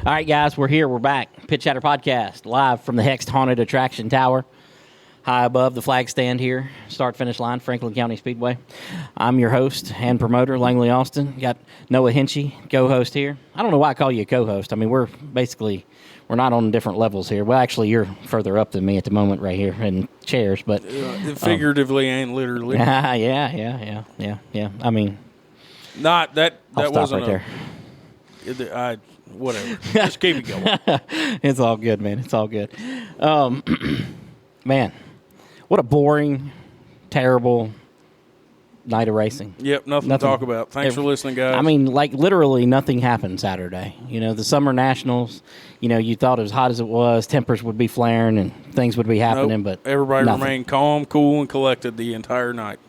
All right, guys, we're here. We're back. Pitch Chatter Podcast, live from the Hexed Haunted Attraction Tower, high above the flag stand here, start-finish line, Franklin County Speedway. I'm your host and promoter, Langley Austin. Got Noah Hinchee, co-host here. I don't know why I call you a co-host. I mean, we're not on different levels here. Well, actually, you're further up than me at the moment right here in chairs, but... figuratively and literally. Yeah. I mean... Not that wasn't right there. Whatever. Just keep it going. It's all good, man. It's all good. Man, what a boring, terrible night of racing. Yep, nothing to talk about. Thanks for listening, guys. I mean, like, literally nothing happened Saturday. You know, the Summer Nationals, you know, you thought as hot as it was, tempers would be flaring and things would be happening, but everybody nothing. remained calm, cool, and collected the entire night.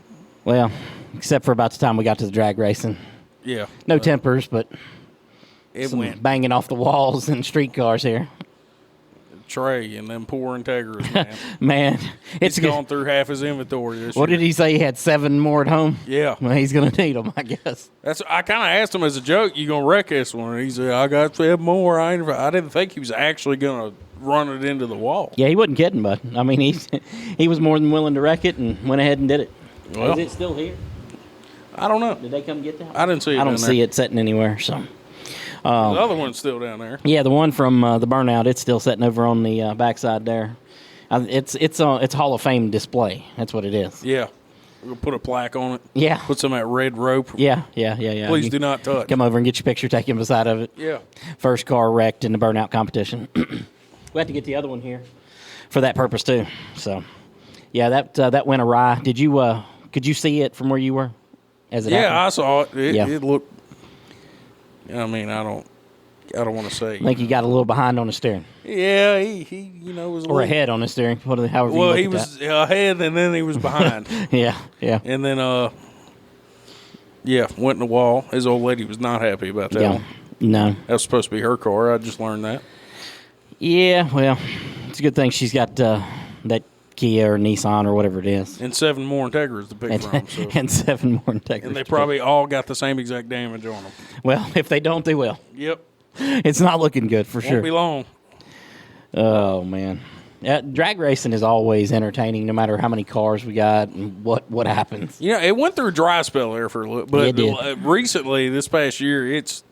Well, except for about the time we got to the drag racing. Yeah. No tempers, but... It went banging off the walls and streetcars here. Trey and them poor Integras, man. Man, it's gone through half his inventory this year. What did he say? He had 7 more at home? Yeah. Well, he's going to need them, I guess. I kind of asked him as a joke, you going to wreck this one? And he said, I got 7 more. I didn't think he was actually going to run it into the wall. Yeah, he wasn't kidding, bud. I mean, he was more than willing to wreck it and went ahead and did it. Well, is it still here? I don't know. Did they come get that? I didn't see it. I don't see it sitting anywhere, so... the other one's still down there. Yeah, the one from the burnout, it's still sitting over on the backside there. It's Hall of Fame display. That's what it is. Yeah. We'll put a plaque on it. Yeah. Put some of that red rope. Yeah. Please do not touch. Come over and get your picture taken beside of it. Yeah. First car wrecked in the burnout competition. We have to get the other one here for that purpose too. So, yeah, that went awry. Could you see it from where you were? Happened? I saw it. It looked. I mean, I don't want to say. I think he got a little behind on the steering. Yeah, he was or ahead on the steering. However well, you he was ahead and then he was behind. yeah. And then went in the wall. His old lady was not happy about that one. No, that was supposed to be her car. I just learned that. Yeah, well, it's a good thing she's got that Kia or Nissan or whatever it is. And 7 more Integras to pick from. So. And 7 more Integras. And they probably all got the same exact damage on them. Well, if they don't, they will. Yep. It's not looking good for sure. Won't be long. Oh, man. Drag racing is always entertaining no matter how many cars we got and what happens. Yeah, it went through a dry spell there for a little bit. But recently, this past year, it's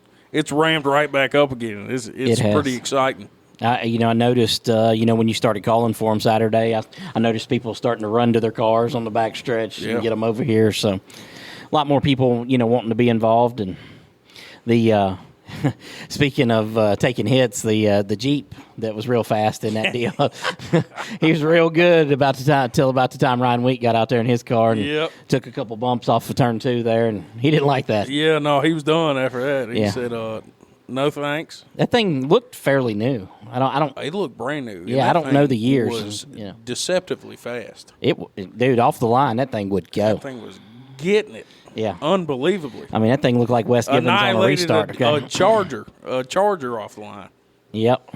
ramped right back up again. It's pretty exciting. I noticed, when you started calling for them Saturday, I noticed people starting to run to their cars on the back stretch and get them over here. So a lot more people, wanting to be involved. And the speaking of taking hits, the Jeep that was real fast in that deal, he was real good till about the time Ryan Week got out there in his car and took a couple bumps off of turn 2 there, and he didn't like that. Yeah, no, he was done after that. He said, no thanks. That thing looked fairly new. I don't. It looked brand new. Yeah, I don't know the years. It was deceptively fast. Dude, off the line, that thing would go. That thing was getting it. Yeah, unbelievably. I mean, that thing looked like Wes Gibbons on a restart. A Charger off the line. Yep.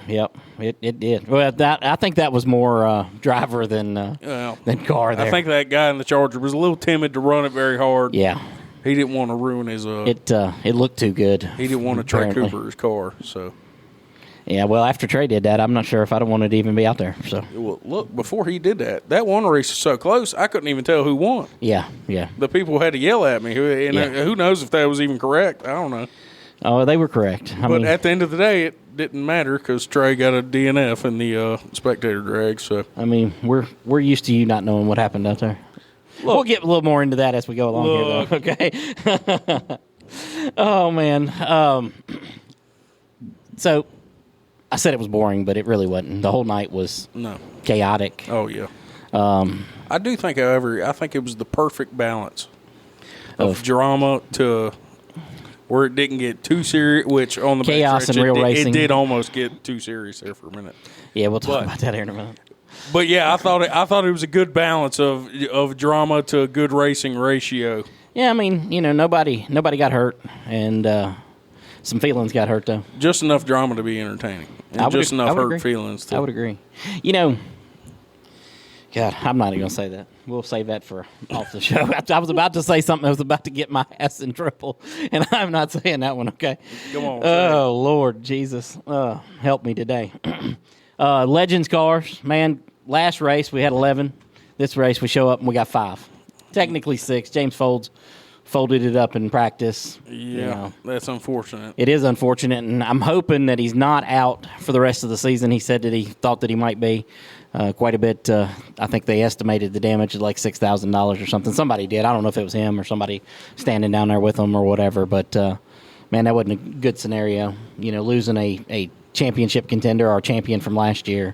It did. Well, I think that was more driver than car. There, I think that guy in the Charger was a little timid to run it very hard. Yeah. He didn't want to ruin his. It looked too good. He didn't want to Trey Cooper's car, so. Yeah, well, after Trey did that, I'm not sure if I'd have wanted to even be out there. So. Well, look, before he did that one race was so close, I couldn't even tell who won. Yeah. The people had to yell at me, and who knows if that was even correct? I don't know. Oh, they were correct. But at the end of the day, it didn't matter because Trey got a DNF in the spectator drag. So I mean, we're used to you not knowing what happened out there. Look, we'll get a little more into that as we go along here, though. Okay. Oh man. So I said it was boring, but it really wasn't. The whole night was chaotic. Oh yeah. I do think, however, it was the perfect balance of drama to where it didn't get too serious. Which on the chaos and real racing, it did almost get too serious there for a minute. Yeah, we'll talk about that here in a minute. But yeah, I thought it was a good balance of drama to a good racing ratio. Yeah, I mean, nobody got hurt, and some feelings got hurt though. Just enough drama to be entertaining, and just enough hurt feelings. I would agree. God, I'm not even going to say that. We'll save that for off the show. I was about to say something. I was about to get my ass in trouble, and I'm not saying that one, okay? Come on. Oh, Lord Jesus. Help me today. Legends cars. Man, last race we had 11. This race we show up and we got 5. Technically 6. James folded it up in practice. Yeah, that's unfortunate. It is unfortunate, and I'm hoping that he's not out for the rest of the season. He said that he thought that he might be quite a bit. I think they estimated the damage at like $6,000 or something. Somebody did. I don't know if it was him or somebody standing down there with him or whatever, but, man, that wasn't a good scenario. Losing a championship contender or champion from last year.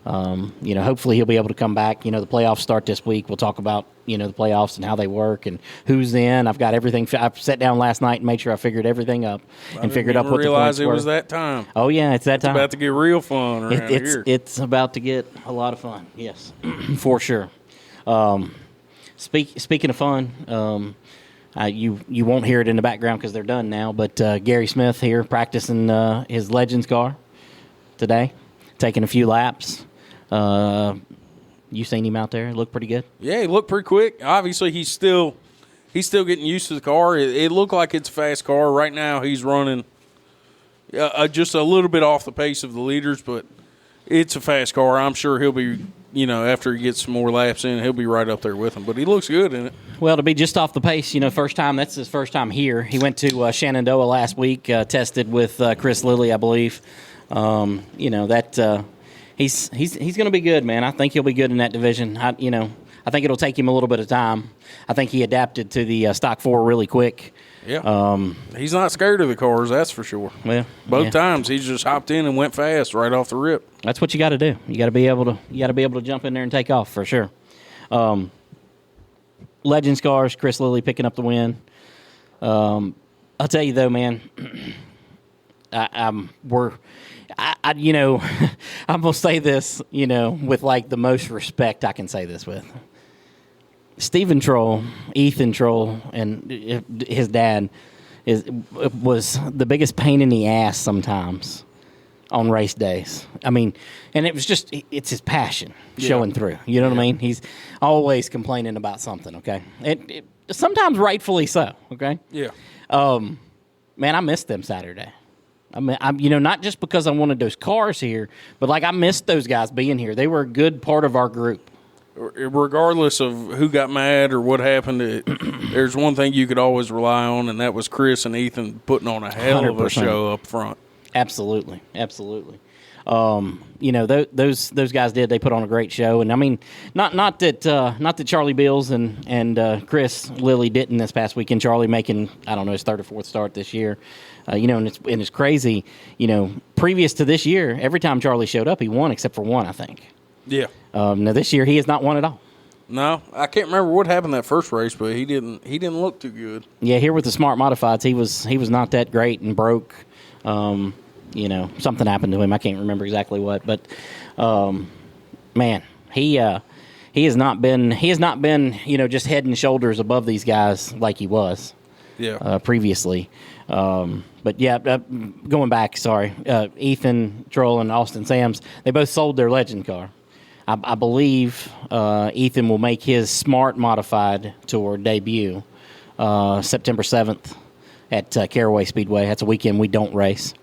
Hopefully he'll be able to come back. The playoffs start this week. We'll talk about, the playoffs and how they work and who's in. I've got everything. I sat down last night and made sure I figured everything up and figured out what the points were. It was that time. Oh, yeah, it's that time. It's about to get real fun around here. It's about to get a lot of fun, yes, for sure. Speaking of fun, you won't hear it in the background because they're done now, but Gary Smith here practicing his Legends car today, taking a few laps. You seen him out there? Look pretty good. Yeah, he looked pretty quick. Obviously, he's still getting used to the car. It looked like it's a fast car. Right now, he's running just a little bit off the pace of the leaders, but it's a fast car. I'm sure he'll be, after he gets some more laps in, he'll be right up there with him. But he looks good in it. Well, to be just off the pace, first time. That's his first time here. He went to Shenandoah last week, tested with Chris Lilly, I believe. He's going to be good, man. I think he'll be good in that division. I think it'll take him a little bit of time. I think he adapted to the Stock 4 really quick. Yeah. He's not scared of the cars, that's for sure. Well, both times he's just hopped in and went fast right off the rip. That's what you got to do. You got to be able to jump in there and take off for sure. Legends cars, Chris Lilly picking up the win. I'll tell you though, man. I'm gonna say this, with like the most respect I can say this with. Stephen Troll, Ethan Troll, and his dad was the biggest pain in the ass sometimes on race days. I mean, and it's his passion showing through. You know what I mean? He's always complaining about something. Okay, sometimes rightfully so. Okay. Yeah. Man, I missed them Saturday. I mean, not just because I wanted those cars here, but I missed those guys being here. They were a good part of our group. Regardless of who got mad or what happened, there's one thing you could always rely on, and that was Chris and Ethan putting on a hell of a 100%. show up front. Absolutely. Those guys did. They put on a great show, and I mean, not that Charlie Bills and Chris Lilly didn't this past weekend. Charlie making, I don't know, his 3rd or 4th start this year. And it's crazy. Previous to this year, every time Charlie showed up, he won except for one, I think. Yeah. Now this year he has not won at all. No, I can't remember what happened that first race, but he didn't look too good. Yeah, here with the Smart Modifieds, he was not that great and broke. Something happened to him. I can't remember exactly what, but man, he has not been just head and shoulders above these guys like he was. Yeah. Previously. But yeah, going back, Ethan Troll and Austin Sams, they both sold their Legend car. I believe Ethan will make his Smart Modified Tour debut September 7th at Caraway Speedway. That's a weekend we don't race.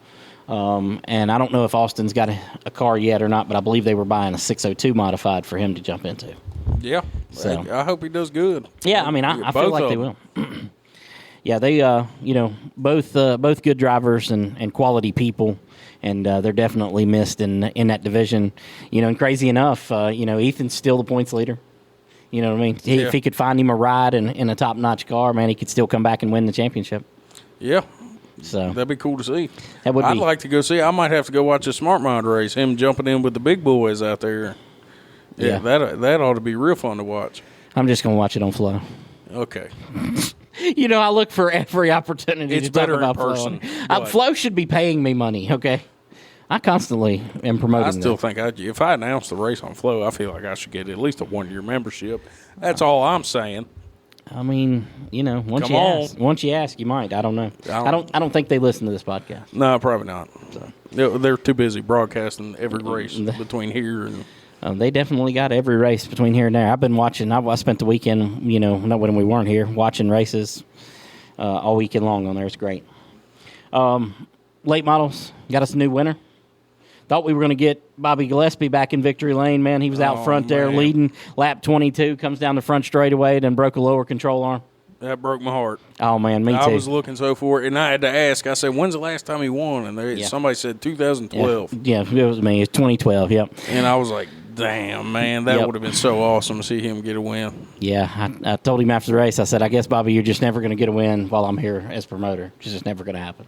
And I don't know if Austin's got a car yet or not, but I believe they were buying a 602 modified for him to jump into. Yeah. So I hope he does good. Yeah, I mean, I feel like they will. Yeah, they both good drivers and quality people, and they're definitely missed in that division. And crazy enough, Ethan's still the points leader. You know what I mean? If he could find him a ride in a top-notch car, man, he could still come back and win the championship. Yeah. So that'd be cool to see. I'd like to go see. I might have to go watch a Smart Mod race. Him jumping in with the big boys out there. Yeah. That ought to be real fun to watch. I'm just gonna watch it on Flow. Okay. I look for every opportunity it's to talk better about in person. Flow should be paying me money. Okay. I constantly am promoting. I still think if I announce the race on Flow, I feel like I should get at least a 1-year membership. That's all I'm saying. I mean, once you ask, you might. I don't know. I don't think they listen to this podcast. No, probably not. So. They're too busy broadcasting every race between here and They definitely got every race between here and there. I've been watching. I spent the weekend, not when we weren't here, watching races all weekend long on there. It's great. Late models got us a new winner. Thought we were going to get Bobby Gillespie back in victory lane, man. He was out front there leading lap 22, comes down the front straightaway, then broke a lower control arm. That broke my heart. Oh, man, me too. I was looking so for it, and I had to ask. I said, when's the last time he won? And somebody said 2012. Yeah, it was me. It's 2012, yep. And I was like, damn, man, that would have been so awesome to see him get a win. Yeah, I told him after the race, I said, I guess, Bobby, you're just never going to get a win while I'm here as promoter. It's just never going to happen.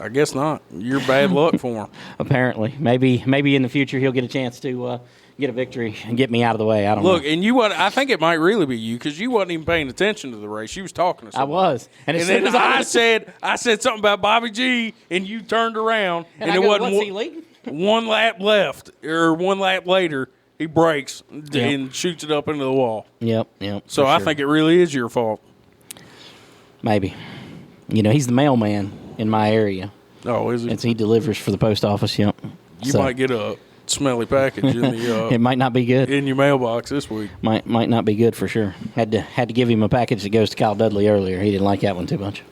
I guess not. You're bad luck for him. Apparently. Maybe in the future he'll get a chance to get a victory and get me out of the way. I don't know. Look, and I think it might really be you because you wasn't even paying attention to the race. You was talking to somebody. I was. And then I said something about Bobby G, and you turned around, and it wasn't what's he leading? one lap left, or one lap later, he breaks and shoots it up into the wall. Yep. So I think it really is your fault. Maybe. He's the mailman in my area. Oh, is he? He delivers for the post office, yep. You might get a smelly package in the it might not be good in your mailbox this week. Might not be good for sure. Had to give him a package that goes to Kyle Dudley earlier. He didn't like that one too much.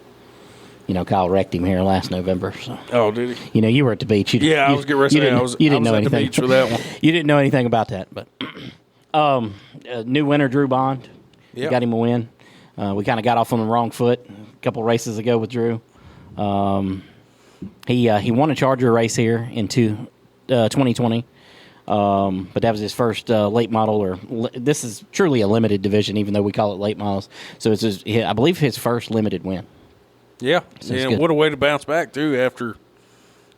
Kyle wrecked him here last November. So. Oh, did he? You were at the beach. You was getting ready to say I was know at anything. the beach for that one. You didn't know anything about that, but new winner Drew Bond. Yep. Got him a win. We kind of got off on the wrong foot a couple races ago with Drew. He won a Charger race here in 2020, but that was his first late model. This is truly a limited division, even though we call it late models. So it's I believe his first limited win. Yeah, and what a way to bounce back too after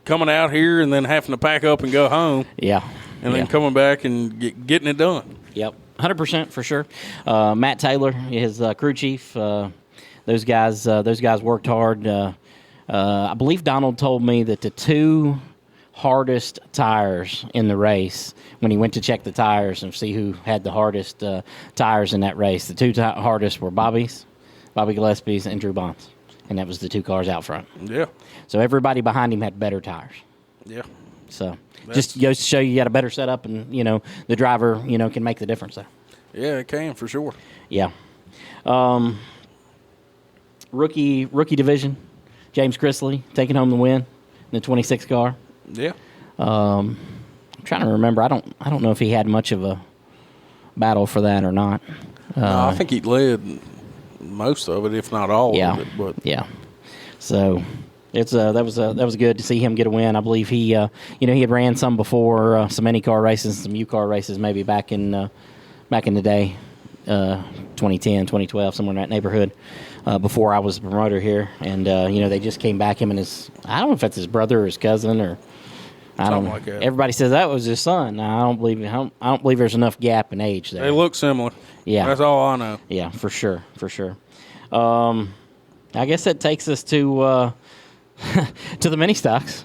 coming out here and then having to pack up and go home. Yeah, and then coming back and getting it done. Yep, 100% for sure. Matt Taylor, his crew chief. Those guys worked hard. I believe Donald told me that the two hardest tires in the race, when he went to check the tires and see who had the hardest tires in that race, the two hardest were Bobby Gillespie's, and Drew Bond's. And that was the two cars out front. Yeah. So everybody behind him had better tires. Yeah. So just goes to show you got a better setup, and the driver can make the difference there. Yeah, it can for sure. Yeah. Rookie division. James Chrisley taking home the win in the 26 car. Yeah. I'm trying to remember. I don't know if he had much of a battle for that or not. No, I think he led most of it, if not all of it. But yeah. So it's that was good to see him get a win. I believe he he had ran some before, some IndyCar races, some U-Car races, maybe back in the day, 2010, 2012, somewhere in that neighborhood. Before I was the promoter here, and they just came back. Him and I don't know if that's his brother or his cousin or I don't know. Like that. Everybody says that was his son. Now, I don't believe there's enough gap in age there. They look similar. Yeah, that's all I know. Yeah, for sure. I guess that takes us to to the mini stocks.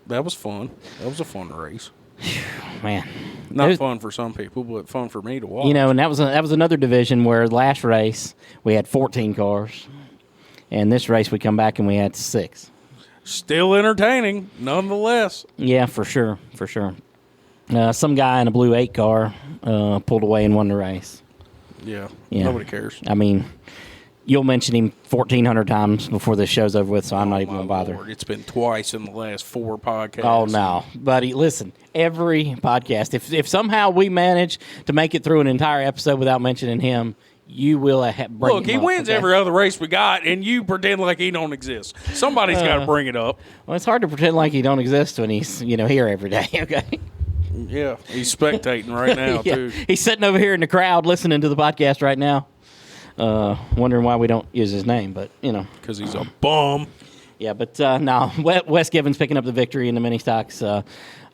That was fun. That was a fun race. Man, not fun for some people, but fun for me to watch. And that was another division where last race we had 14 cars, and this race we come back and we had 6. Still entertaining, nonetheless. Yeah, for sure. Some guy in a blue 8 car pulled away and won the race. Yeah, nobody cares. I mean, you'll mention him 1,400 times before this show's over with, so I'm not even going to bother. Lord, it's been twice in the last 4 podcasts. Oh, no. Buddy, listen, every podcast, if somehow we manage to make it through an entire episode without mentioning him, you will bring Look, he wins every other race we got, and you pretend like he don't exist. Somebody's got to bring it up. Well, it's hard to pretend like he don't exist when he's, here every day, okay? Yeah, he's spectating right now, too. He's sitting over here in the crowd listening to the podcast right now. Wondering why we don't use his name, but because he's a bum. Yeah, but no, Wes Gibbons picking up the victory in the mini stocks.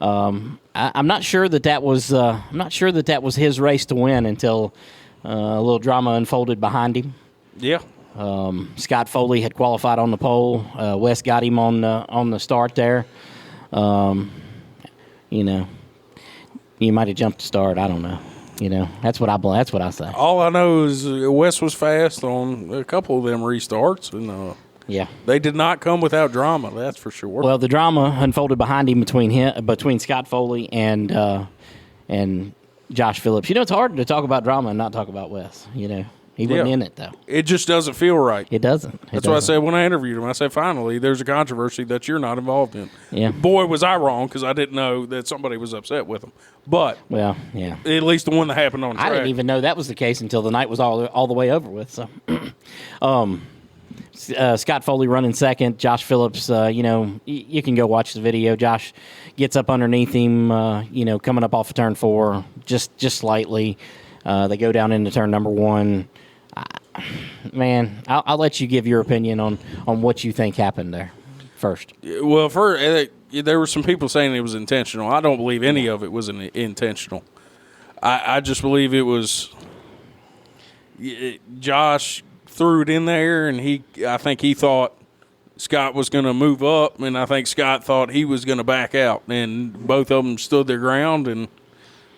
I'm not sure that was his race to win until a little drama unfolded behind him. Yeah. Scott Foley had qualified on the pole. Wes got him on the start there. You might have jumped the start. I don't know. That's what I say. All I know is Wes was fast on a couple of them restarts, and yeah, they did not come without drama. That's for sure. Well, the drama unfolded behind him between Scott Foley and and Josh Phillips. It's hard to talk about drama and not talk about Wes. He wasn't in it, though. It just doesn't feel right. It doesn't. That's what I said when I interviewed him. I said, finally, there's a controversy that you're not involved in. Yeah. Boy, was I wrong, because I didn't know that somebody was upset with him. But well, yeah. At least the one that happened on track. I didn't even know that was the case until the night was all the way over with. So, Scott Foley running second. Josh Phillips, you can go watch the video. Josh gets up underneath him, coming up off of turn 4, just slightly. They go down into turn number 1. Man, I'll let you give your opinion on what you think happened there first. Well, there were some people saying it was intentional. I don't believe any of it was intentional. I just believe it was Josh threw it in there, and I think he thought Scott was going to move up, and I think Scott thought he was going to back out, and both of them stood their ground and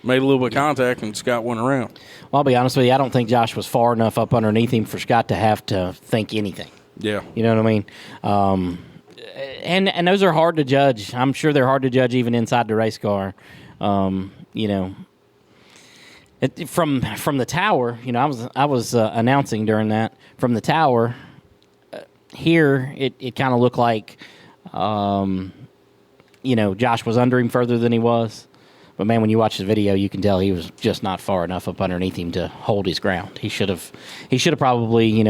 made a little bit of contact, and Scott went around. Well, I'll be honest with you. I don't think Josh was far enough up underneath him for Scott to have to think anything. Yeah. You know what I mean? And those are hard to judge. I'm sure they're hard to judge even inside the race car. From the tower, I was announcing during that. From the tower, here it kind of looked like, Josh was under him further than he was. But, man, when you watch the video, you can tell he was just not far enough up underneath him to hold his ground. He should have probably,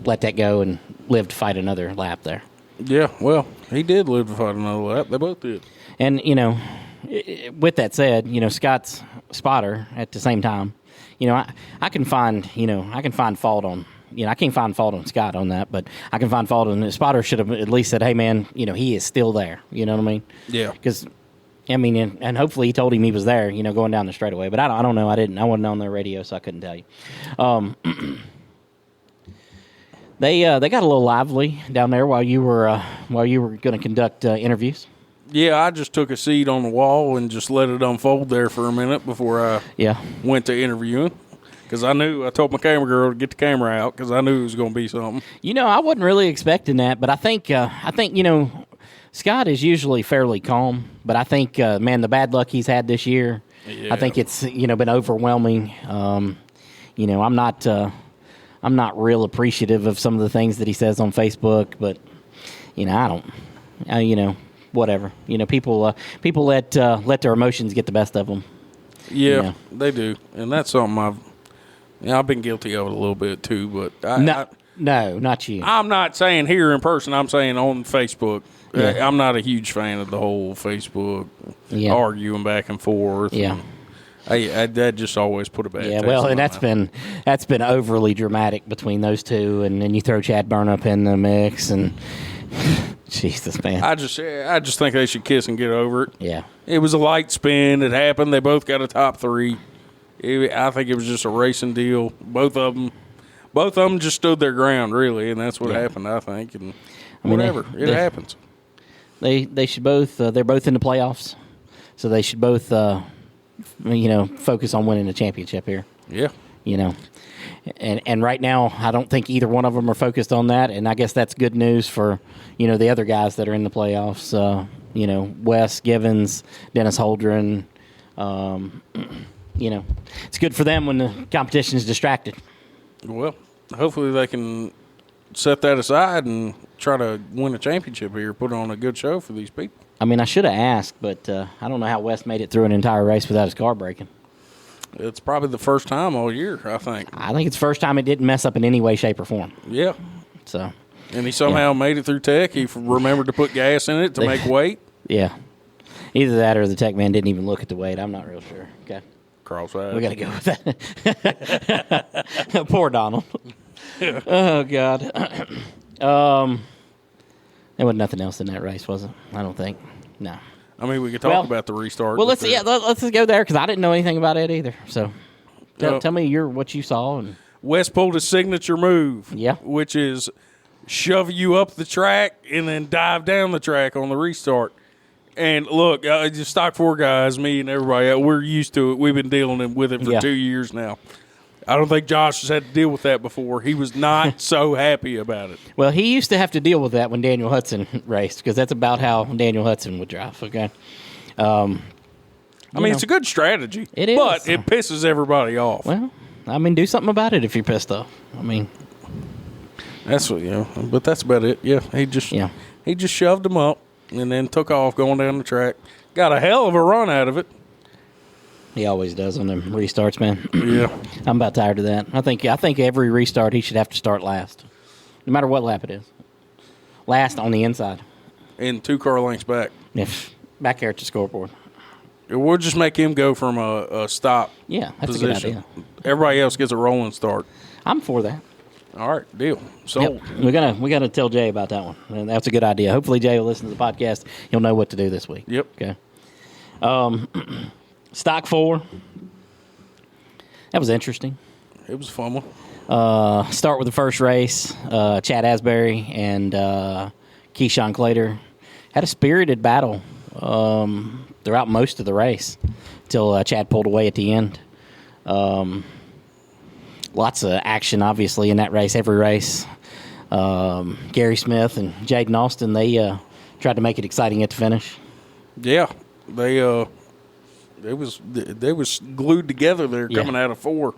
let that go and lived to fight another lap there. Yeah, well, he did live to fight another lap. They both did. And, with that said, Scott's spotter at the same time, I can find fault on, I can't find fault on Scott on that, but I can find fault on the spotter should have at least said, hey, man, he is still there. You know what I mean? Yeah. Because, and hopefully he told him he was there, going down the straightaway. But I don't know. I wasn't on the radio, so I couldn't tell you. They got a little lively down there while you were going to conduct interviews. Yeah, I just took a seat on the wall and just let it unfold there for a minute before I went to interviewing. Because I told my camera girl to get the camera out because I knew it was going to be something. I wasn't really expecting that, but I think Scott is usually fairly calm, but I think, the bad luck he's had this year, I think it's, been overwhelming. I'm not real appreciative of some of the things that he says on Facebook, but, whatever. People let their emotions get the best of them. Yeah, they do. And that's something I've been guilty of it a little bit too, but no, not you. I'm not saying here in person. I'm saying on Facebook. Yeah. I'm not a huge fan of the whole Facebook arguing back and forth. Yeah. That just always put a bad taste well, in and that's been overly dramatic between those two, and then you throw Chad Burnup in the mix, and Jesus, man. I just think they should kiss and get over it. Yeah. It was a light spin. It happened. They both got a top 3. I think it was just a racing deal. Both of them just stood their ground, really, and that's what happened, I think. And whatever, it happens. They should both. They're both in the playoffs, so they should both. Focus on winning the championship here. Yeah. And right now, I don't think either one of them are focused on that, and I guess that's good news for the other guys that are in the playoffs. Wes Givens, Dennis Holdren. It's good for them when the competition is distracted. Well, hopefully they can set that aside and try to win a championship here, put on a good show for these people. I should have asked, but I don't know how Wes made it through an entire race without his car breaking. It's probably the first time all year, I think. I think it's the first time it didn't mess up in any way, shape, or form. Yeah. So. And he somehow made it through tech. He remembered to put gas in it to make weight. Yeah. Either that or the tech man didn't even look at the weight. I'm not real sure. Okay. Cross-eyed. We got to go with that. Poor Donald. Oh, God. There wasn't nothing else in that race, was it? I don't think. No. We could talk about the restart. Well, let's just go there because I didn't know anything about it either. So, tell me what you saw. And Wes pulled his signature move. Yeah. Which is shove you up the track and then dive down the track on the restart. And look, just stock 4 guys, me and everybody, we're used to it. We've been dealing with it for 2 years now. I don't think Josh has had to deal with that before. He was not so happy about it. Well, he used to have to deal with that when Daniel Hudson raced because that's about how Daniel Hudson would drive, okay? I mean, it's a good strategy. It is. But it pisses everybody off. Well, I mean, do something about it if you're pissed off. I mean. That's what, but that's about it. Yeah, he just shoved him up and then took off going down the track. Got a hell of a run out of it. He always does on them restarts, man. Yeah. I'm about tired of that. I think every restart he should have to start last, no matter what lap it is. Last on the inside. And 2 car lengths back. If back there at the scoreboard. We'll just make him go from a stop. Yeah, that's position. a good idea. Everybody else gets a rolling start. I'm for that. All right, deal. So yep. We gotta tell Jay about that one. And that's a good idea. Hopefully Jay will listen to the podcast. He'll know what to do this week. Yep. Okay. Stock 4. That was interesting. It was a fun one. Start with the first race. Chad Asbury and Keyshawn Clater had a spirited battle throughout most of the race until Chad pulled away at the end. Lots of action, obviously, in that race, every race. Gary Smith and Jaden Austin, they tried to make it exciting at the finish. Yeah, they was glued together there coming out of 4.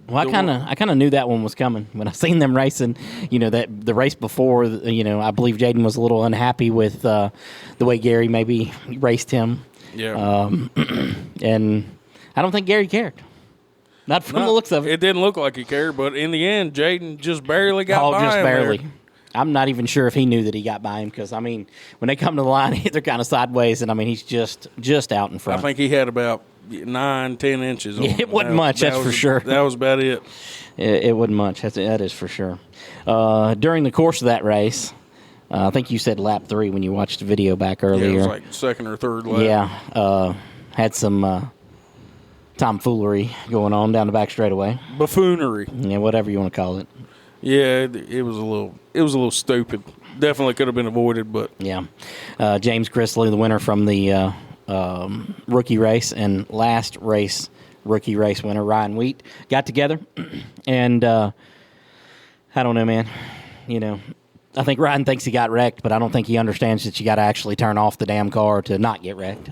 Well, I kind of knew that one was coming when I seen them racing. That the race before. I believe Jaden was a little unhappy with the way Gary maybe raced him. Yeah, and I don't think Gary cared. Not from the looks of it. It didn't look like he cared, but in the end, Jaden just barely got by just him barely. There. I'm not even sure if he knew that he got by him because, I mean, when they come to the line, they're kind of sideways, and, I mean, he's just out in front. I think he had about 9-10 inches on him. It wasn't much, that's for sure. That was about it. It wasn't much. That is for sure. During the course of that race, I think you said lap 3 when you watched the video back earlier. Yeah, it was like second or third lap. Yeah. Had some tomfoolery going on down the back straightaway. Buffoonery. Yeah, whatever you want to call it. Yeah, it was a little stupid. Definitely could have been avoided, but yeah. James Chrisley, the winner from the rookie race, and last race rookie race winner Ryan Wheat got together, and I don't know, man. I think Ryan thinks he got wrecked, but I don't think he understands that you got to actually turn off the damn car to not get wrecked.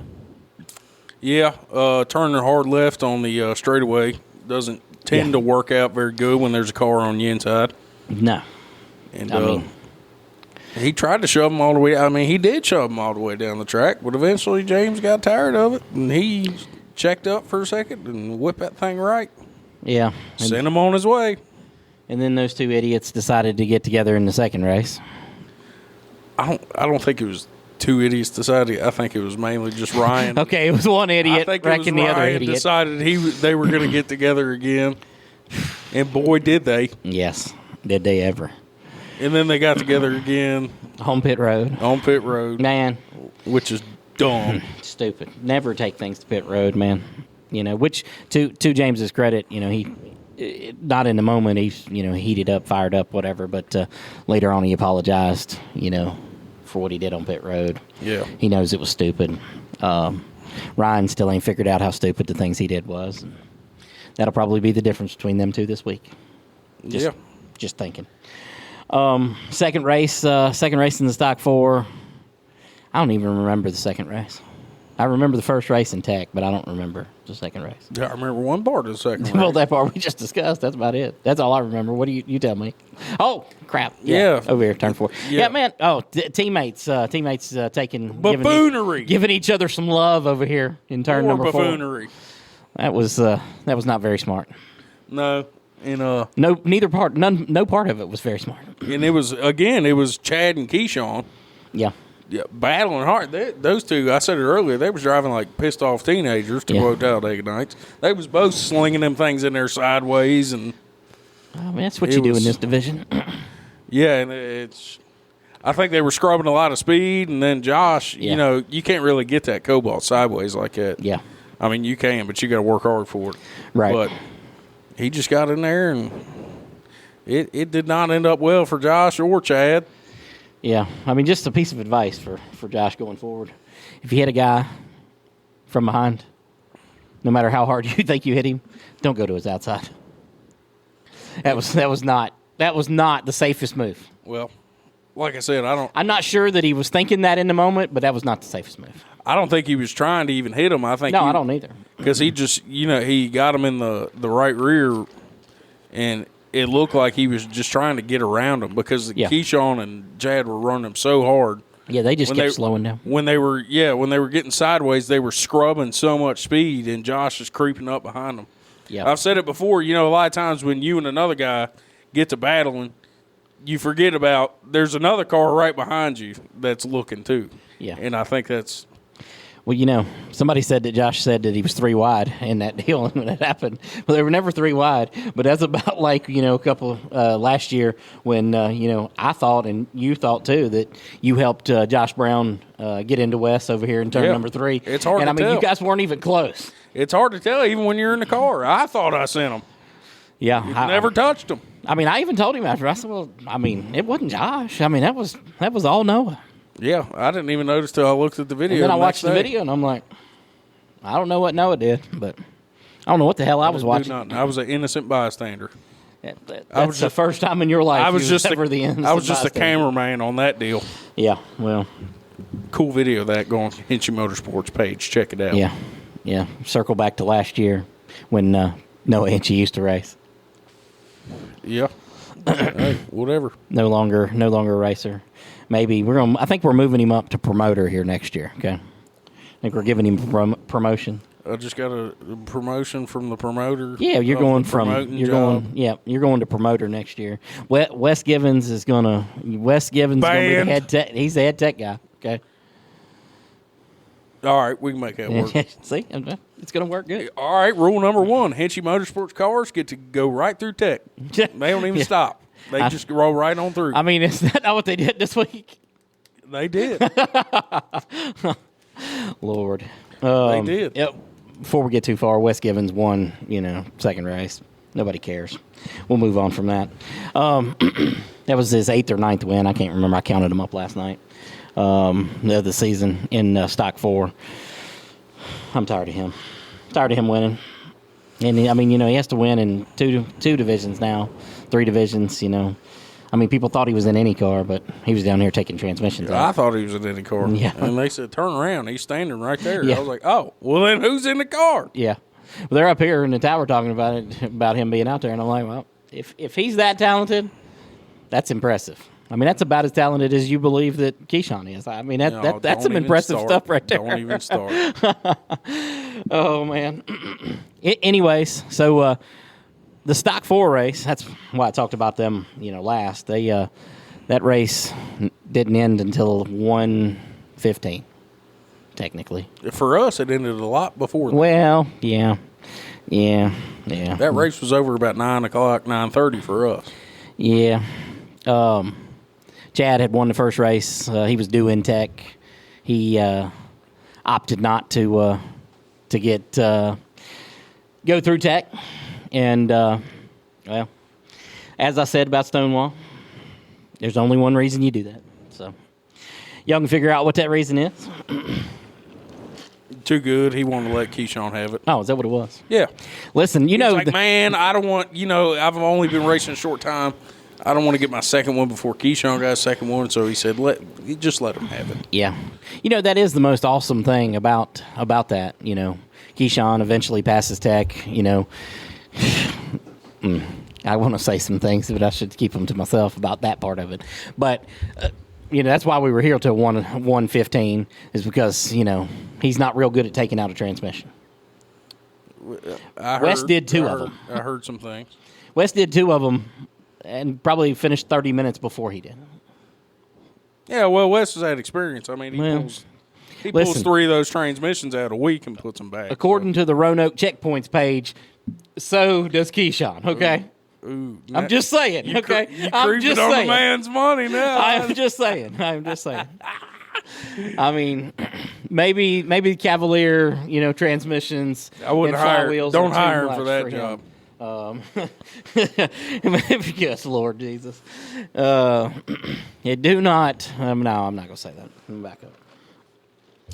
Yeah, turning hard left on the straightaway doesn't tend to work out very good when there's a car on the inside. No. And he tried to shove him all the way. I mean, he did shove him all the way down the track, but eventually James got tired of it, and he checked up for a second and whipped that thing right. Yeah. Sent him on his way. And then those two idiots decided to get together in the second race. I don't think it was two idiots decided. I think it was mainly just Ryan. Okay, it was one idiot wrecking the other idiot. Decided they were going to get together again, and boy, did they! Yes, did they ever? And then they got together again on pit road. Man, which is dumb, stupid. Never take things to pit road, man. Which to James's credit, he not in the moment. He's heated up, fired up, whatever. But later on, he apologized. For what he did on pit road. Yeah. He knows it was stupid. Ryan still ain't figured out how stupid the things he did was. That'll probably be the difference between them two this week. Just thinking. Second race in the Stock 4. I don't even remember the second race. I remember the first race in Tech, but I don't remember the second race. Yeah, I remember one part of the second race. Well, that part we just discussed. That's about it. That's all I remember. What do you tell me? Oh, crap. Yeah. Over here, turn 4. Yeah, man. Oh, teammates taking buffoonery. Giving each other some love over here in turn More number 4. Buffoonery. That was not very smart. No. And no part of it was very smart. And it was Chad and Keyshawn. Yeah. Yeah, battling hard. Those two, I said it earlier, they was driving like pissed off teenagers, to quote Talladega Nights. They was both slinging them things in there sideways, and that's what you do in this division. Yeah, and I think they were scrubbing a lot of speed, and then Josh, you can't really get that cobalt sideways like that. Yeah, I mean you can, but you got to work hard for it. Right. But he just got in there, and it did not end up well for Josh or Chad. Yeah, I mean, just a piece of advice for Josh going forward. If you hit a guy from behind, no matter how hard you think you hit him, don't go to his outside. That was not the safest move. Well, like I said, I'm not sure that he was thinking that in the moment, but that was not the safest move. I don't think he was trying to even hit him. I think I don't either. Because he just, he got him in the right rear, and it looked like he was just trying to get around him because Keyshawn and Chad were running him so hard. Yeah, they just kept slowing down. When they were getting sideways, they were scrubbing so much speed, and Josh is creeping up behind them. Yeah, I've said it before. A lot of times when you and another guy get to battling, you forget about there's another car right behind you that's looking too. Yeah, and I think that's. Well, somebody said that Josh said that he was 3 wide in that deal when it happened. Well, they were never 3 wide, but that's about like, a couple last year when, I thought and you thought too that you helped Josh Brown get into Wes over here in turn number 3. It's hard to tell. You guys weren't even close. It's hard to tell even when you're in the car. I thought I sent him. Yeah. I never touched him. I even told him after. I said, well, it wasn't Josh. That was all Noah. Yeah, I didn't even notice till I looked at the video. And then I watched the video, and I'm like, I don't know what Noah did, but I don't know what the hell I was watching. I was an innocent bystander. That's the first time in your life I was just a cameraman on that deal. Yeah, well. Cool video of that. Go on Hinchee Motorsports page. Check it out. Yeah. Circle back to last year when Noah Hinchee used to race. Yeah. Hey, whatever. No longer a racer. Maybe I think we're moving him up to promoter here next year. Okay, I think we're giving him promotion. I just got a promotion from the promoter. Yeah, you're going to promoter next year. Wes Givens is going to be the head tech. He's the head tech guy. Okay. All right, we can make that work. See, it's going to work good. All right, rule number 1: Hinchee Motorsports cars get to go right through tech. They don't even stop. They just roll right on through. Is that not what they did this week? They did. Lord. They did. Yep. Before we get too far, Wes Givens won, second race. Nobody cares. We'll move on from that. That was his 8th or 9th win. I can't remember. I counted them up last night. Of the season in Stock 4. I'm tired of him. Tired of him winning. And, he has to win in two divisions now. 3 divisions, people thought he was in any car, but he was down here taking transmissions out. I thought he was in any car. Yeah. And they said, turn around. He's standing right there. Yeah. I was like, oh, well, then who's in the car? Yeah. Well, they're up here in the tower talking about him being out there. And I'm like, well, if he's that talented, that's impressive. That's about as talented as you believe that Keyshawn is. That's some impressive stuff right there. Don't even start. Oh, man. Anyways, so the Stock 4 race, that's why I talked about them, last. They that race didn't end until 1:15, technically. For us, it ended a lot before that. Well, yeah. That race was over about 9 o'clock, 9:30 for us. Yeah. Chad had won the first race. He was due in tech. He opted not to go through tech. And, as I said about Stonewall, there's only one reason you do that. So y'all can figure out what that reason is. Too good. He wanted to let Keyshawn have it. Oh, is that what it was? Yeah. Listen, He's like, man, I don't want, I've only been racing a short time. I don't want to get my second one before Keyshawn got a second one, so he said, just let him have it. Yeah. That is the most awesome thing about that. Keyshawn eventually passes tech, I want to say some things, but I should keep them to myself about that part of it. But, that's why we were here till 1:15 is because, he's not real good at taking out a transmission. Wes did 2 of them. I heard some things. Wes did 2 of them and probably finished 30 minutes before he did. Yeah, well, Wes has had experience. He pulls 3 of those transmissions out a week and puts them back. According to the Roanoke Checkpoints page, so does Keyshawn, okay? Ooh, I'm just saying, okay? I'm just saying. On the man's money now. I'm just saying. Maybe the Cavalier, transmissions. I wouldn't hire. Don't hire him for that job. Yes, Lord Jesus. Do not. No, I'm not going to say that. Let me back up.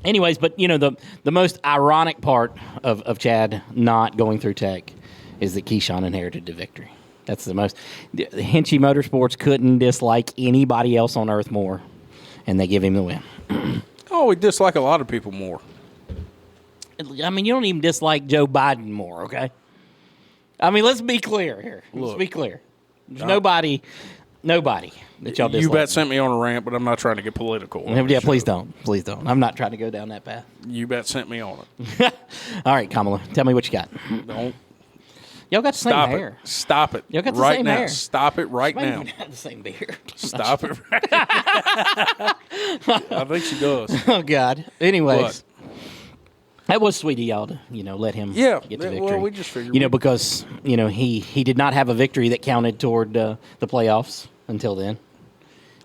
Anyways, but the most ironic part of Chad not going through tech is that Keyshawn inherited the victory. That's the most. The Hinchee Motorsports couldn't dislike anybody else on earth more, and they give him the win. Oh, we dislike a lot of people more. I mean, you don't even dislike Joe Biden more, okay? I mean, let's be clear here. Let's be clear. There's nobody that y'all dislike. You bet sent me on a rant, but I'm not trying to get political. Yeah, please don't. Please don't. I'm not trying to go down that path. You bet sent me on it. All right, Kamala, tell me what you got. Don't. Y'all got the same hair. Stop it. Y'all got the right same now. hair. Stop it right Maybe now. you have the same beard. Stop it. I think she does. Oh, God. Anyways. That was sweet of y'all to, let him get the victory. Well, we just figured. Because, he did not have a victory that counted toward the playoffs until then.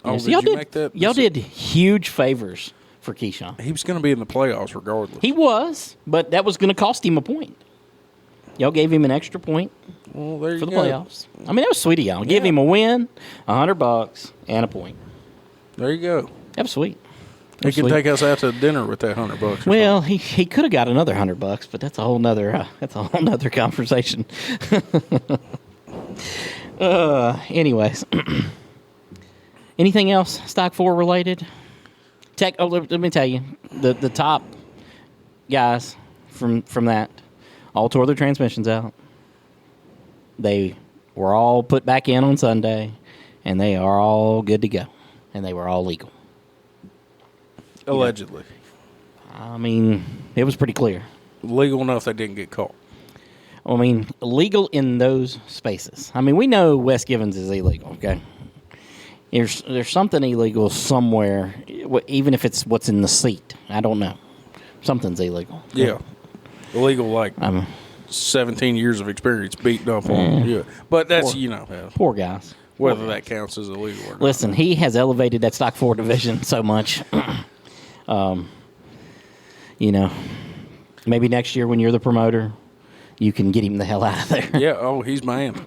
Oh, so did you make that? Y'all did huge favors for Keyshawn. He was going to be in the playoffs regardless. He was, but that was going to cost him a point. Y'all gave him an extra point for the playoffs. I mean, that was sweet of y'all. Give him a win, $100, and a point. There you go. That was sweet. He can take us out to dinner with that $100. Well, he could have got another $100, but that's a whole nother conversation. Anyways, anything else Stock 4 related? Let me tell you, the top guys from that all tore their transmissions out. They were all put back in on Sunday, and they are all good to go, and they were all legal. Allegedly. I mean, it was pretty clear. Legal enough they didn't get caught. I mean, legal in those spaces. I mean, we know Wes Givens is illegal, okay? There's something illegal somewhere, even if it's what's in the seat. I don't know. Something's illegal. Okay? Yeah. Illegal, like 17 years of experience beating up on. Yeah. But that's, Poor guys. Whether that counts as illegal or not. Listen, he has elevated that Stock 4 division so much. Maybe next year when you're the promoter, you can get him the hell out of there. Yeah, he's banned.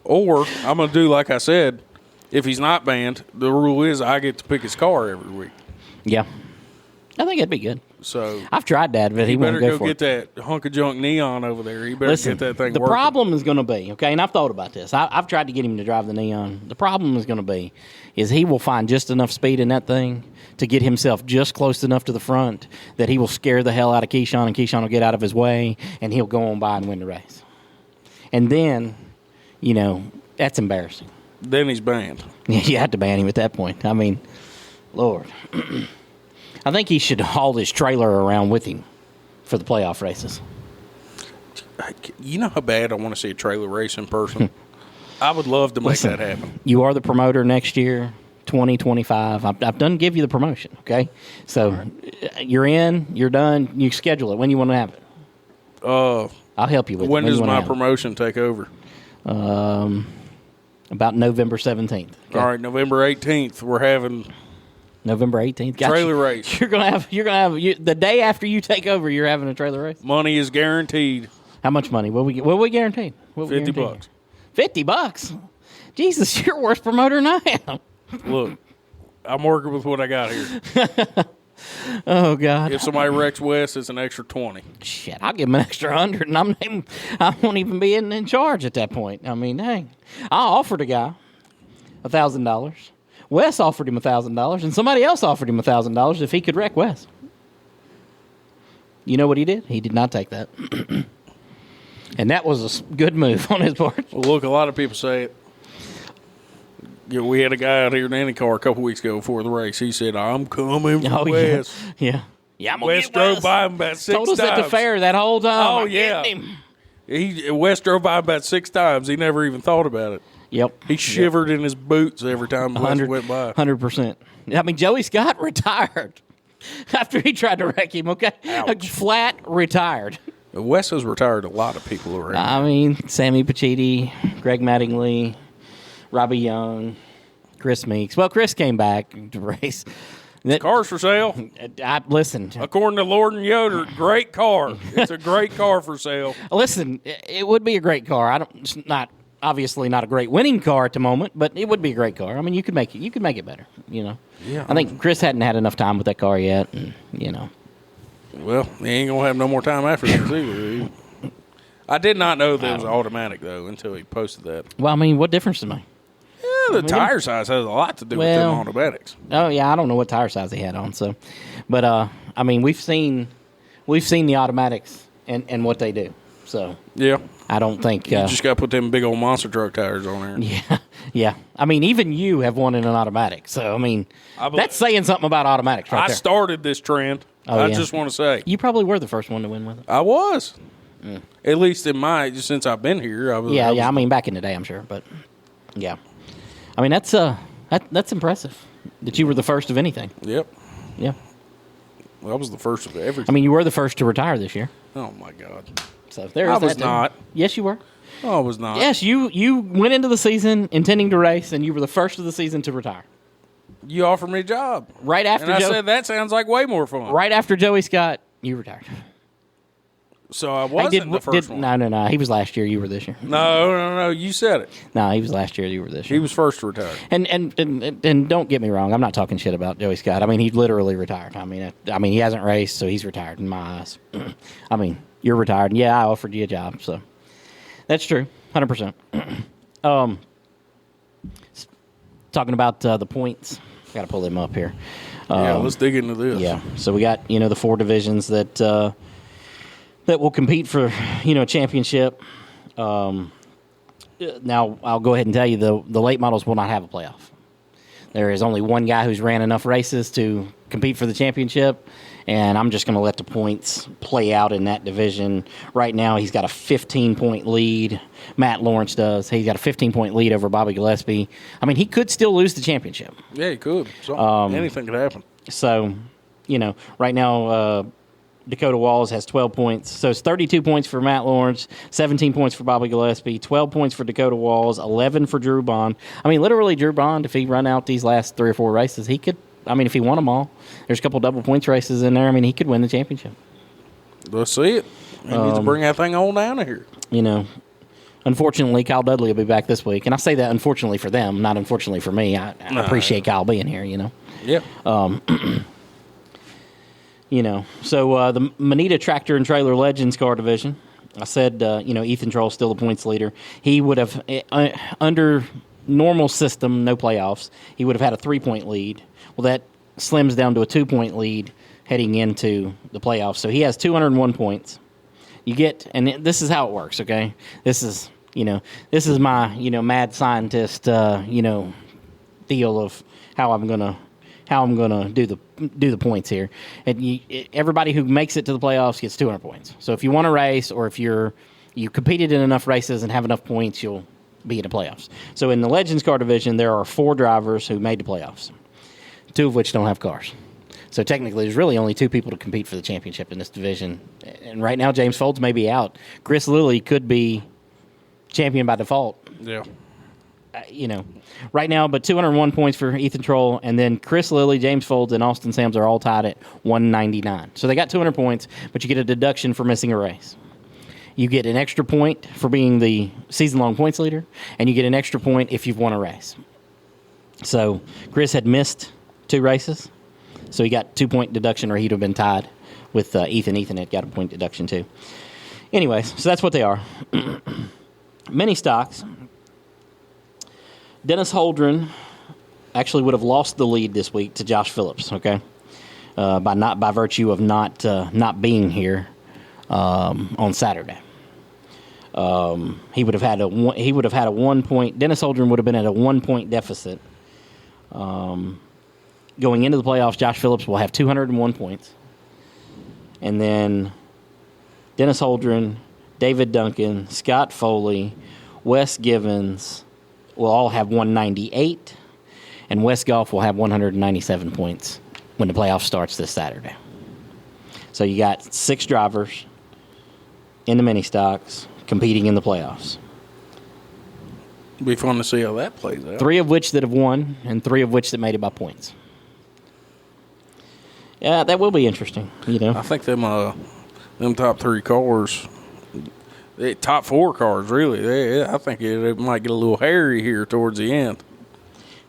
Or, I'm going to do like I said, if he's not banned, the rule is I get to pick his car every week. Yeah. I think that'd be good. So I've tried that, but he won't go for it. He better go get that hunk of junk neon over there. He better get that thing the working. problem is going to be, okay, and I've thought about this. I've tried to get him to drive the neon. The problem is going to be is he will find just enough speed in that thing to get himself just close enough to the front that he will scare the hell out of Keyshawn, and Keyshawn will get out of his way, and he'll go on by and win the race. And then, that's embarrassing. Then he's banned. You have to ban him at that point. I mean, Lord. I think he should haul his trailer around with him for the playoff races. You know how bad I want to see a trailer race in person? I would love to make that happen. You are the promoter next year, 2025. I've done give you the promotion, okay? So you're in, you're done, you schedule it. When you want to have it? I'll help you with it. When does my promotion take over? About November 17th. Okay? All right, November 18th, we're having... November 18th. Trailer race. You're gonna have the day after you take over. You're having a trailer race. Money is guaranteed. How much money? What we guaranteed? $50. $50. Jesus, you're a worse promoter than I am. Look, I'm working with what I got here. Oh God! If somebody wrecks West, it's an extra 20. Shit, I'll give him an extra 100, and I won't even be in charge at that point. I mean, dang, I offered a guy $1,000. Wes offered him $1,000, and somebody else offered him $1,000 if he could wreck Wes. You know what he did? He did not take that. And that was a good move on his part. Well, look, a lot of people say it. We had a guy out here in IndyCar a couple weeks ago before the race. He said, I'm coming for Wes. Yeah. I'm Wes drove by him about 6 times. Told us at the fair that whole time. Oh, yeah. Wes drove by him about 6 times. He never even thought about it. Yep. He shivered in his boots every time Wes went by. 100%. I mean, Joey Scott retired after he tried to wreck him, okay? Ouch. Flat retired. Wes has retired a lot of people around. I mean, Sammy Pacitti, Greg Mattingly, Robbie Young, Chris Meeks. Well, Chris came back to race. Cars for sale. Listen. According to Lord and Yoder, great car. It's a great car for sale. Listen, it would be a great car. It's not obviously not a great winning car at the moment, but it would be a great car. I mean, you could make it better. Yeah. I think Chris hadn't had enough time with that car yet. And, Well, he ain't gonna have no more time after this either. I did not know that it was automatic though until he posted that. Well, I mean, what difference does it make? The tire size has a lot to do with them automatics. Oh yeah, I don't know what tire size he had on. So, but I mean, we've seen the automatics and what they do. So yeah, I don't think you just got to put them big old monster truck tires on there. Yeah, yeah. I mean, even you have one in an automatic. So I mean, that's saying something about automatics, right there. I started this trend. I just want to say you probably were the first one to win with it. I was. At least in since I've been here. I mean, back in the day, I'm sure, but yeah. I mean, that's impressive that you were the first of anything. Yep. Yeah. Well, I was the first of everything. I mean, you were the first to retire this year. Oh my God. So there I was not. Yes, you were. No, I was not. Yes, you went into the season intending to race, and you were the first of the season to retire. You offered me a job right after, and I said that sounds like way more fun. Right after Joey Scott, you retired. So I wasn't the first one. No. He was last year. You were this year. No. You said it. No, he was last year. You were this year. He was first to retire. And don't get me wrong. I'm not talking shit about Joey Scott. I mean, he literally retired. I mean, he hasn't raced, so he's retired in my eyes. I mean, you're retired. And yeah, I offered you a job, so that's true, 100%. Talking about the points. Got to pull them up here. Let's dig into this. Yeah. So we got the 4 divisions that will compete for a championship. Now I'll go ahead and tell you the late models will not have a playoff. There is only one guy who's ran enough races to compete for the championship, and I'm just going to let the points play out in that division. Right now, he's got a 15-point lead. Matt Lawrence does. He's got a 15-point lead over Bobby Gillespie. I mean, he could still lose the championship. Yeah, he could. So, anything could happen. So, right now, Dakota Walls has 12 points. So it's 32 points for Matt Lawrence, 17 points for Bobby Gillespie, 12 points for Dakota Walls, 11 for Drew Bond. I mean, literally, Drew Bond, if he run out these last 3 or 4 races, he could, if he won them all, there's a couple double points races in there. I mean, he could win the championship. Let's see it. He needs to bring that thing on down to here. Unfortunately, Kyle Dudley will be back this week. And I say that unfortunately for them, not unfortunately for me. I appreciate Kyle being here, Yeah. So the Manita Tractor and Trailer Legends car division, I said, Ethan Troll's still the points leader. He would have, under normal system, no playoffs, he would have had a 3-point lead. Well, that slims down to a 2-point lead heading into the playoffs. So he has 201 points. You get, and this is how it works, okay? This is my, mad scientist, deal of how I'm gonna do the points here. And everybody who makes it to the playoffs gets 200 points. So if you want to race, or if you competed in enough races and have enough points, you'll be in the playoffs. So in the Legends car division, there are 4 drivers who made the playoffs, 2 of which don't have cars. So technically, there's really only 2 people to compete for the championship in this division. And right now, James Folds may be out. Chris Lilly could be champion by default. Yeah. Right now, but 201 points for Ethan Troll, and then Chris Lilly, James Folds, and Austin Sams are all tied at 199. So they got 200 points, but you get a deduction for missing a race. You get an extra point for being the season-long points leader, and you get an extra point if you've won a race. So Chris had missed 2 races, so he got 2-point deduction, or he'd have been tied with Ethan. Ethan had got a point deduction too. Anyways, so that's what they are. Mini stocks. Dennis Holdren actually would have lost the lead this week to Josh Phillips, okay? By virtue of not being here on Saturday. He would have had a 1 point. Dennis Holdren would have been at a 1-point deficit. Going into the playoffs, Josh Phillips will have 201 points. And then Dennis Holdren, David Duncan, Scott Foley, Wes Givens will all have 198, and West Golf will have 197 points when the playoff starts this Saturday. So you got 6 drivers in the mini stocks competing in the playoffs. It'll be fun to see how that plays out. 3 of which that have won, and 3 of which that made it by points. Yeah, that will be interesting. I think them top 3 cars. Top 4 cars, really. I think it might get a little hairy here towards the end.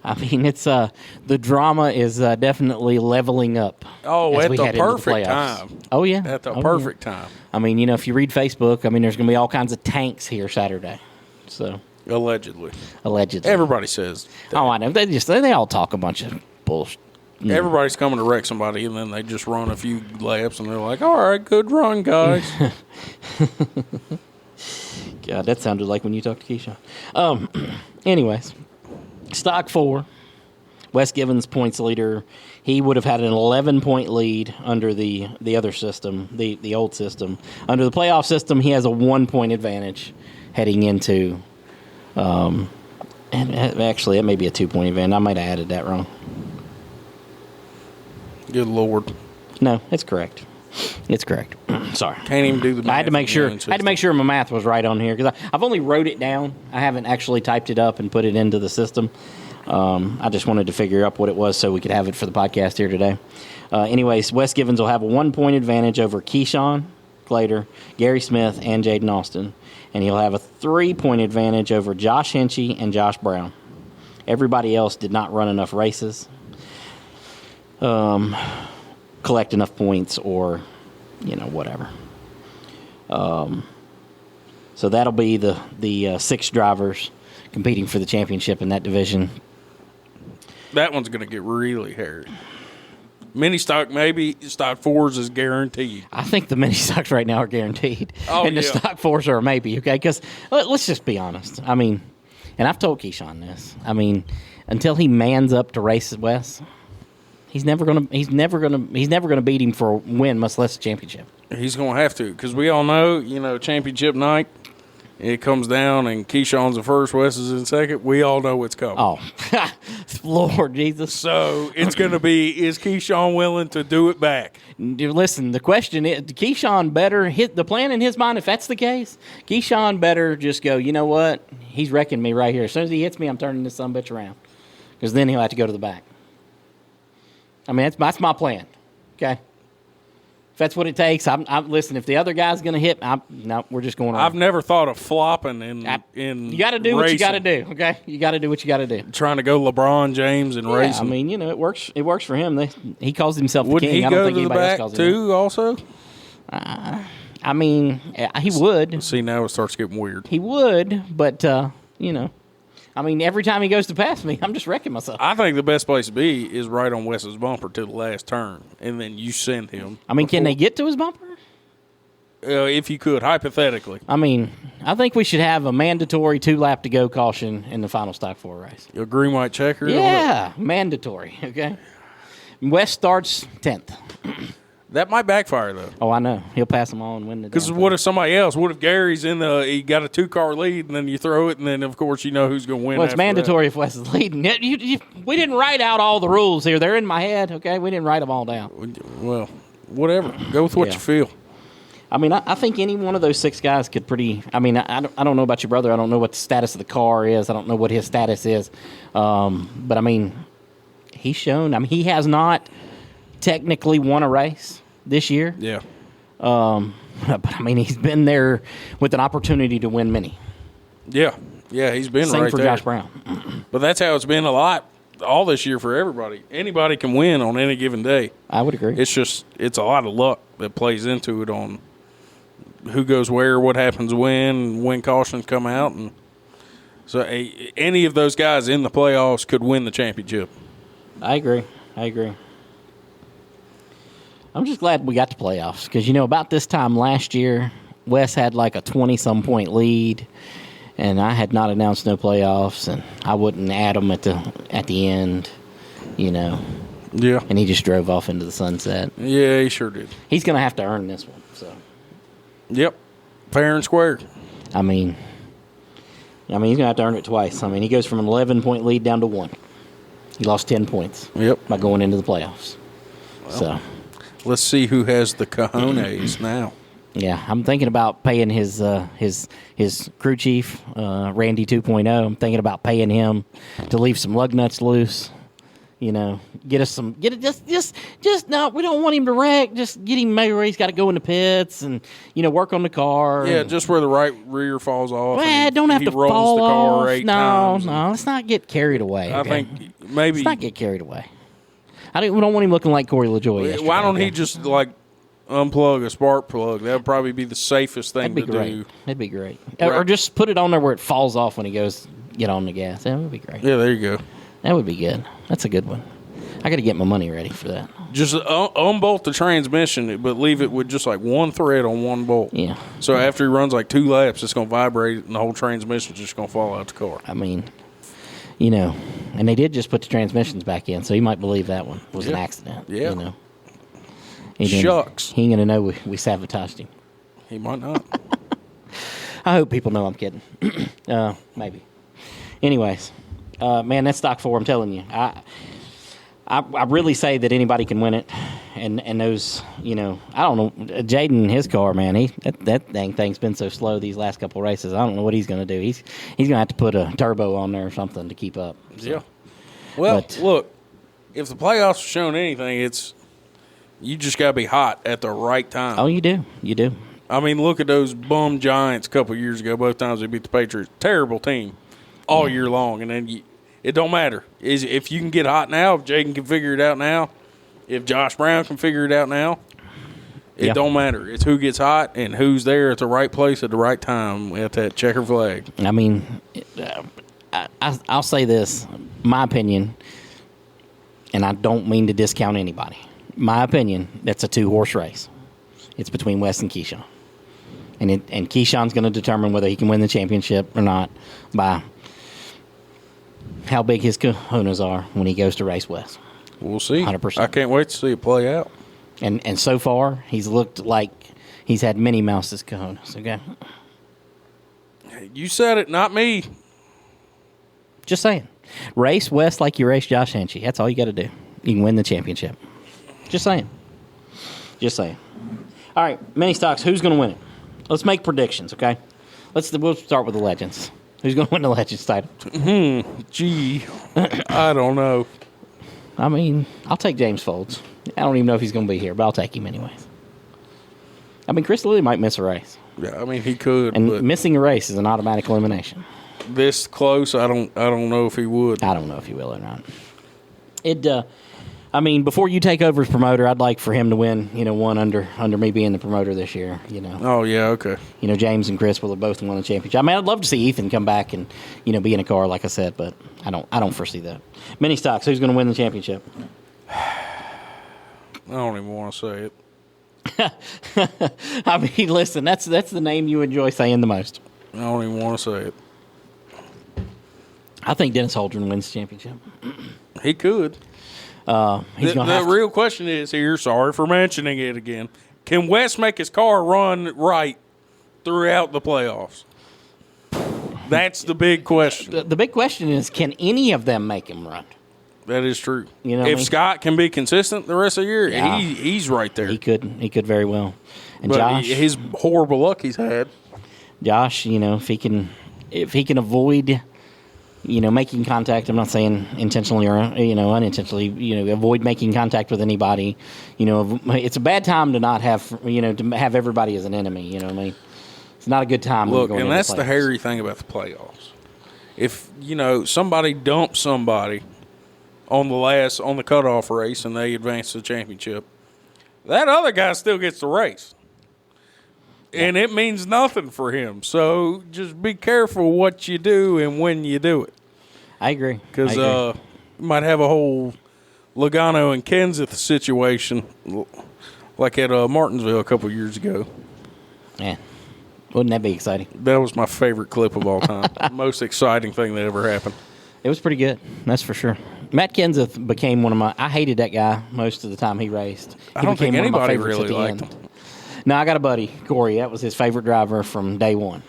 I mean, it's the drama is definitely leveling up. Oh, at the perfect time. Oh, yeah. At the perfect time. I mean, if you read Facebook, there's going to be all kinds of tanks here Saturday. So Allegedly. Everybody says that. Oh, I know. They all talk a bunch of bullshit. Everybody's coming to wreck somebody, and then they just run a few laps, and they're like, all right, good run, guys. God, that sounded like when you talked to Keyshawn. Anyways, stock 4, Wes Givens points leader. He would have had an 11-point lead under the other system, the old system. Under the playoff system, he has a 1-point advantage heading into, and actually, that may be a 2-point advantage. I might have added that wrong. Good Lord. No, it's correct. It's correct. Sorry. Can't even do the math. I had to make sure my math was right on here because I've only wrote it down. I haven't actually typed it up and put it into the system. I just wanted to figure out what it was so we could have it for the podcast here today. Anyways, Wes Givens will have a 1-point advantage over Keyshawn Glader, Gary Smith, and Jaden Austin. And he'll have a 3-point advantage over Josh Hinchee and Josh Brown. Everybody else did not run enough races, collect enough points, or, whatever. So that'll be the 6 drivers competing for the championship in that division. That one's going to get really hairy. Mini stock, maybe. Stock 4s is guaranteed. I think the mini stocks right now are guaranteed. Oh, and the stock 4s are a maybe, okay? Because let's just be honest. I mean, and I've told Keyshawn this. I mean, until he mans up to race Wes, he's never gonna beat him for a win, much less a championship. He's gonna have to, because we all know, championship night. It comes down, and Keyshawn's in first, Wes is in second. We all know what's coming. Oh, Lord Jesus. So it's going to be, is Keyshawn willing to do it back? Listen, the question is, Keyshawn better hit the plan in his mind. If that's the case, Keyshawn better just go, you know what? He's wrecking me right here. As soon as he hits me, I'm turning this sumbitch around. Because then he'll have to go to the back. I mean, that's my plan. Okay? If that's what it takes, listen. If the other guy's going to hit, no, we're just going around. I've never thought of flopping in you got to do what you got to do. Okay, you got to do what you got to do. Trying to go LeBron James and racing. I mean, it works. It works for him. He calls himself Wouldn't the king. He I don't go think to the anybody back else calls him too? Also, I mean, he would. See, now it starts getting weird. He would, but I mean, every time he goes to pass me, I'm just wrecking myself. I think the best place to be is right on Wes's bumper to the last turn, and then you send him. I mean, can they get to his bumper? If you could, hypothetically. I mean, I think we should have a mandatory 2-lap to go caution in the final stock 4 race. A green, white checker? Yeah, mandatory, okay? Wes starts 10th. That might backfire, though. Oh, I know. He'll pass them all and win the Because what if somebody else? What if Gary's he got a 2-car lead, and then you throw it, and then, of course, you know who's going to win. Well, it's mandatory if Wes is leading. We didn't write out all the rules here. They're in my head, okay? We didn't write them all down. Well, whatever. Go with what you feel. I mean, I think any one of those 6 guys could I mean, I don't know about your brother. I don't know what the status of the car is. I don't know what his status is. But, I mean, he's shown. I mean, he has not technically won a race this year. Yeah. But, I mean, he's been there with an opportunity to win many. Yeah. Yeah, he's been Same right for there. Josh Brown. But that's how it's been a lot all this year for everybody. Anybody can win on any given day. I would agree. It's a lot of luck that plays into it on who goes where, what happens when cautions come out. And so any of those guys in the playoffs could win the championship. I agree. I'm just glad we got to playoffs because, about this time last year, Wes had like a 20-some point lead, and I had not announced no playoffs, and I wouldn't add them at the end, Yeah. And he just drove off into the sunset. Yeah, he sure did. He's going to have to earn this one, so. Yep. Fair and square. I mean, he's going to have to earn it twice. I mean, he goes from an 11-point lead down to 1. He lost 10 points. Yep. By going into the playoffs. Well, so. Let's see who has the cojones now. Yeah, I'm thinking about paying his crew chief, Randy 2.0. I'm thinking about paying him to leave some lug nuts loose. Get it. Just no. We don't want him to wreck. Just get him maybe where he's got to go in the pits and work on the car. Yeah, just where the right rear falls off. Well, don't have to rolls fall the car off. 8 No, times. let's not get carried away. I okay? think maybe let's not get carried away. We don't want him looking like Corey LaJoy. Why don't he just unplug a spark plug. That would probably be the safest thing That'd be to great. do. That'd be great. Right. Or just put it on there where it falls off when he goes get on the gas. That would be great. Yeah, there you go. That would be good. That's a good one. I got to get my money ready for that. Just unbolt the transmission, but leave it with just like one thread on one bolt. Yeah. So after he runs like 2 laps, it's going to vibrate and the whole transmission's just going to fall out the car. I mean, you know, and they did just put the transmissions back in, so you might believe that one was an accident. Yeah. You know. Shucks. He ain't going to know we sabotaged him. He might not. I hope people know I'm kidding. Maybe. Anyways, man, that's stock 4. I'm telling you. I really say that anybody can win it, and those, you know, I don't know, Jaden, his car, man, that dang thing's been so slow these last couple of races. I don't know what he's going to do. He's going to have to put a turbo on there or something to keep up. So. Yeah. Well, look, if the playoffs are showing anything, it's you just got to be hot at the right time. Oh, you do. You do. I mean, look at those bum Giants a couple of years ago. Both times they beat the Patriots. Terrible team all year long, and then it don't matter. If you can get hot now, if Jaden can figure it out now, if Josh Brown can figure it out now, it don't matter. It's who gets hot and who's there at the right place at the right time at that checker flag. I mean, I'll say this, my opinion, and I don't mean to discount anybody. My opinion, that's a 2-horse race. It's between Wes and Keyshawn. And Keyshawn's going to determine whether he can win the championship or not by how big his kahunas are when he goes to race Wes. We'll see. 100%. I can't wait to see it play out. And so far, he's looked like he's had Minnie Mouse's kahunas, okay? You said it, not me. Just saying. Race Wes like you race Josh Hinchee. That's all you got to do. You can win the championship. Just saying. Just saying. All right, mini stocks, who's going to win it? Let's make predictions, okay? We'll start with the Legends. Who's going to win the Legends title? Gee, I don't know. I mean, I'll take James Folds. I don't even know if he's going to be here, but I'll take him anyways. I mean, Chris Lilly might miss a race. Yeah, I mean, he could. And but missing a race is an automatic elimination. This close, I don't know if he would. I don't know if he will or not. I mean, before you take over as promoter, I'd like for him to win, you know, one under me being the promoter this year, you know. Oh, yeah, okay. You know, James and Chris will have both won the championship. I mean, I'd love to see Ethan come back and, you know, be in a car, like I said, but I don't foresee that. Mini stocks, who's going to win the championship? I don't even want to say it. I mean, listen, that's the name you enjoy saying the most. I don't even want to say it. I think Dennis Holdren wins the championship. He could. The real question is here, sorry for mentioning it again, can Wes make his car run right throughout the playoffs? That's the big question. The big question is, can any of them make him run? That is true. You know, if Scott can be consistent the rest of the year, he's right there. He could very well. And but Josh, his horrible luck he's had. Josh, you know, if he can avoid, you know, making contact. I'm not saying intentionally or, you know, unintentionally, you know, avoid making contact with anybody. You know, it's a bad time to not have, you know, to have everybody as an enemy. You know what I mean? It's not a good time. Look, and that's the hairy thing about the playoffs. If, you know, somebody dumps somebody on the cutoff race and they advance to the championship, that other guy still gets the race. And it means nothing for him. So just be careful what you do and when you do it. I agree. Because you might have a whole Logano and Kenseth situation like at Martinsville a couple years ago. Man, wouldn't that be exciting? That was my favorite clip of all time. Most exciting thing that ever happened. It was pretty good. That's for sure. Matt Kenseth became one of my – I hated that guy most of the time he raced. I don't think anybody really liked him. No, I got a buddy, Corey. That was his favorite driver from day one.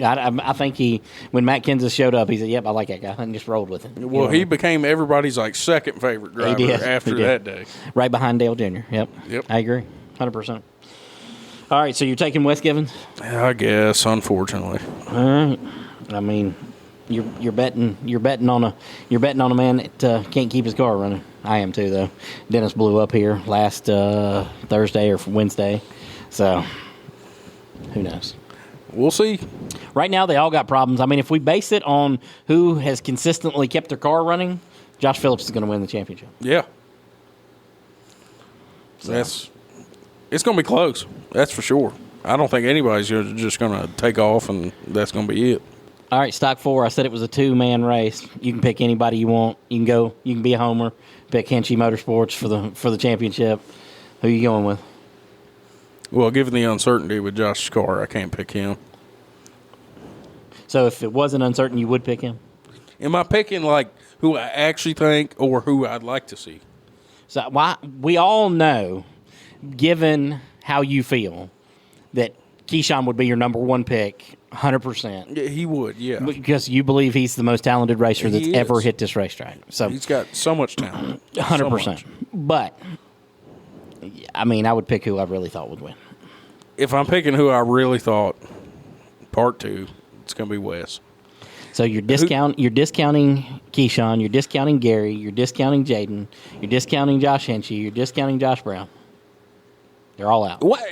I think when Matt Kenseth showed up, he said, "Yep, I like that guy," and just rolled with him. Well, he became everybody's like second favorite driver after that day, right behind Dale Jr. Yep. I agree, 100%. All right, so you're taking Wes Givens? I guess, unfortunately. All right. I mean, you're betting on a man that can't keep his car running. I am too, though. Dennis blew up here last Thursday or Wednesday. So, who knows? We'll see. Right now, they all got problems. I mean, if we base it on who has consistently kept their car running, Josh Phillips is going to win the championship. Yeah. So. It's going to be close. That's for sure. I don't think anybody's just going to take off, and that's going to be it. All right, stock 4. I said it was a 2-man race. You can pick anybody you want. You can be a homer. Pick Hinchee Motorsports for the championship. Who are you going with? Well, given the uncertainty with Josh's car, I can't pick him. So if it wasn't uncertain, you would pick him? Am I picking like who I actually think or who I'd like to see? So we all know, given how you feel, that Keyshawn would be your number 1 pick, 100%. Yeah, he would, yeah. Because you believe he's the most talented racer that's ever hit this racetrack. So he's got so much talent. 100%. But, I mean, I would pick who I really thought would win. If I'm picking who I really thought, part 2, it's going to be Wes. So you're discounting Keyshawn, you're discounting Gary, you're discounting Jaden, you're discounting Josh Hinchee, you're discounting Josh Brown. They're all out. What?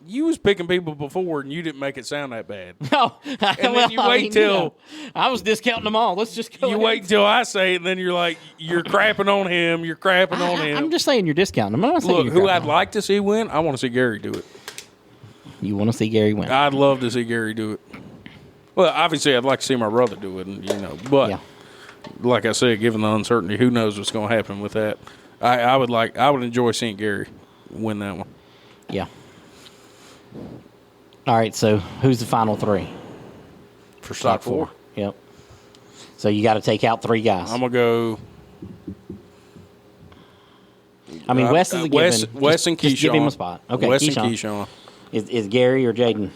You was picking people before, and you didn't make it sound that bad. No, and then you wait till I was discounting them all. Let's just go. You wait until I say it, and then you're like, you're crapping on him. You're crapping on him. I'm just saying you're discounting them. I'm not saying Look, who I'd like to see win. I want to see Gary do it. You want to see Gary win? I'd love to see Gary do it. Well, obviously, I'd like to see my brother do it, and but like I said, given the uncertainty, who knows what's going to happen with that? I would enjoy seeing Gary win that one. Yeah. All right, so who's the final 3? For stock 4? Yep. So you got to take out 3 guys. I'm going to go... I mean, Wes is a given. Wes and Keyshawn. Just give him a spot. Okay, Wes and Keyshawn. Is Gary or Jaden?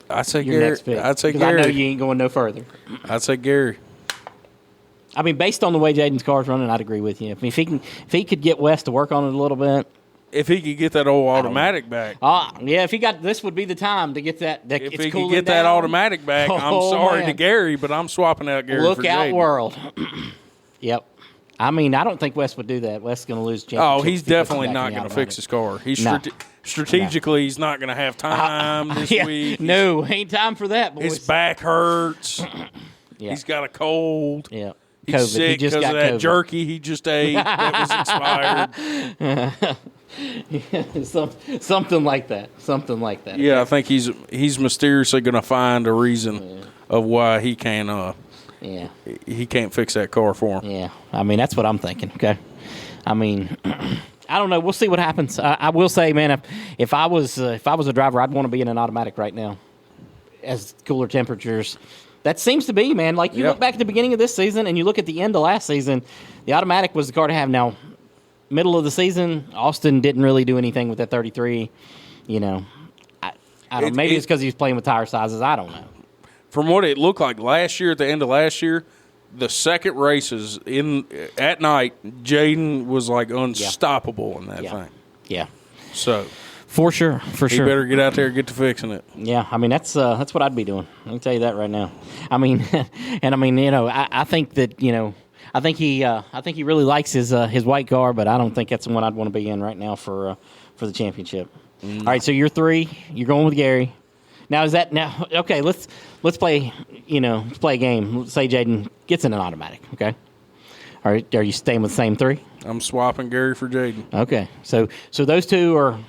I'd say Your Gary. next pick. I'd say Gary. Gary. I know you ain't going no further. I'd say Gary. I mean, based on the way Jaden's car's running, I'd agree with you. I mean, if he could get Wes to work on it a little bit. If he could get that old automatic back. Yeah, if he got, this would be the time to get that. If he could get that automatic back, I'm sorry to Gary, but I'm swapping out Gary for Jaden. Look out, world. Yep. I mean, I don't think Wes would do that. Wes is going to lose championship. Oh, he's definitely not going to fix his car. He's strategically, he's not going to have time this week. No, ain't time for that, boys. His back hurts. He's got a cold. Yeah. He's COVID. sick because of that jerky he just ate that was expired. Something like that. Something like that. Yeah, I think he's mysteriously going to find a reason of why he can't. He can't fix that car for him. Yeah, I mean that's what I'm thinking. Okay, I mean, I don't know. We'll see what happens. I will say, man, if I was a driver, I'd want to be in an automatic right now, as cooler temperatures. That seems to be, man. Like you look back at the beginning of this season, and you look at the end of last season. The automatic was the car to have. Now, middle of the season, Austin didn't really do anything with that 33. I don't. Maybe it's because he was playing with tire sizes. I don't know. From what it looked like last year, at the end of last year, the second races at night, Jaden was like unstoppable in that thing. Yeah. So for sure. He better get out there and get to fixing it. Yeah, I mean that's what I'd be doing. I can tell you that right now. I mean, I think that I think he really likes his white car, but I don't think that's the one I'd want to be in right now for the championship. All right, so you're 3. You're going with Gary. Now okay, let's play a game. Let's say Jaden gets in an automatic, okay? All right, are you staying with the same 3? I'm swapping Gary for Jaden. Okay. So those 2 are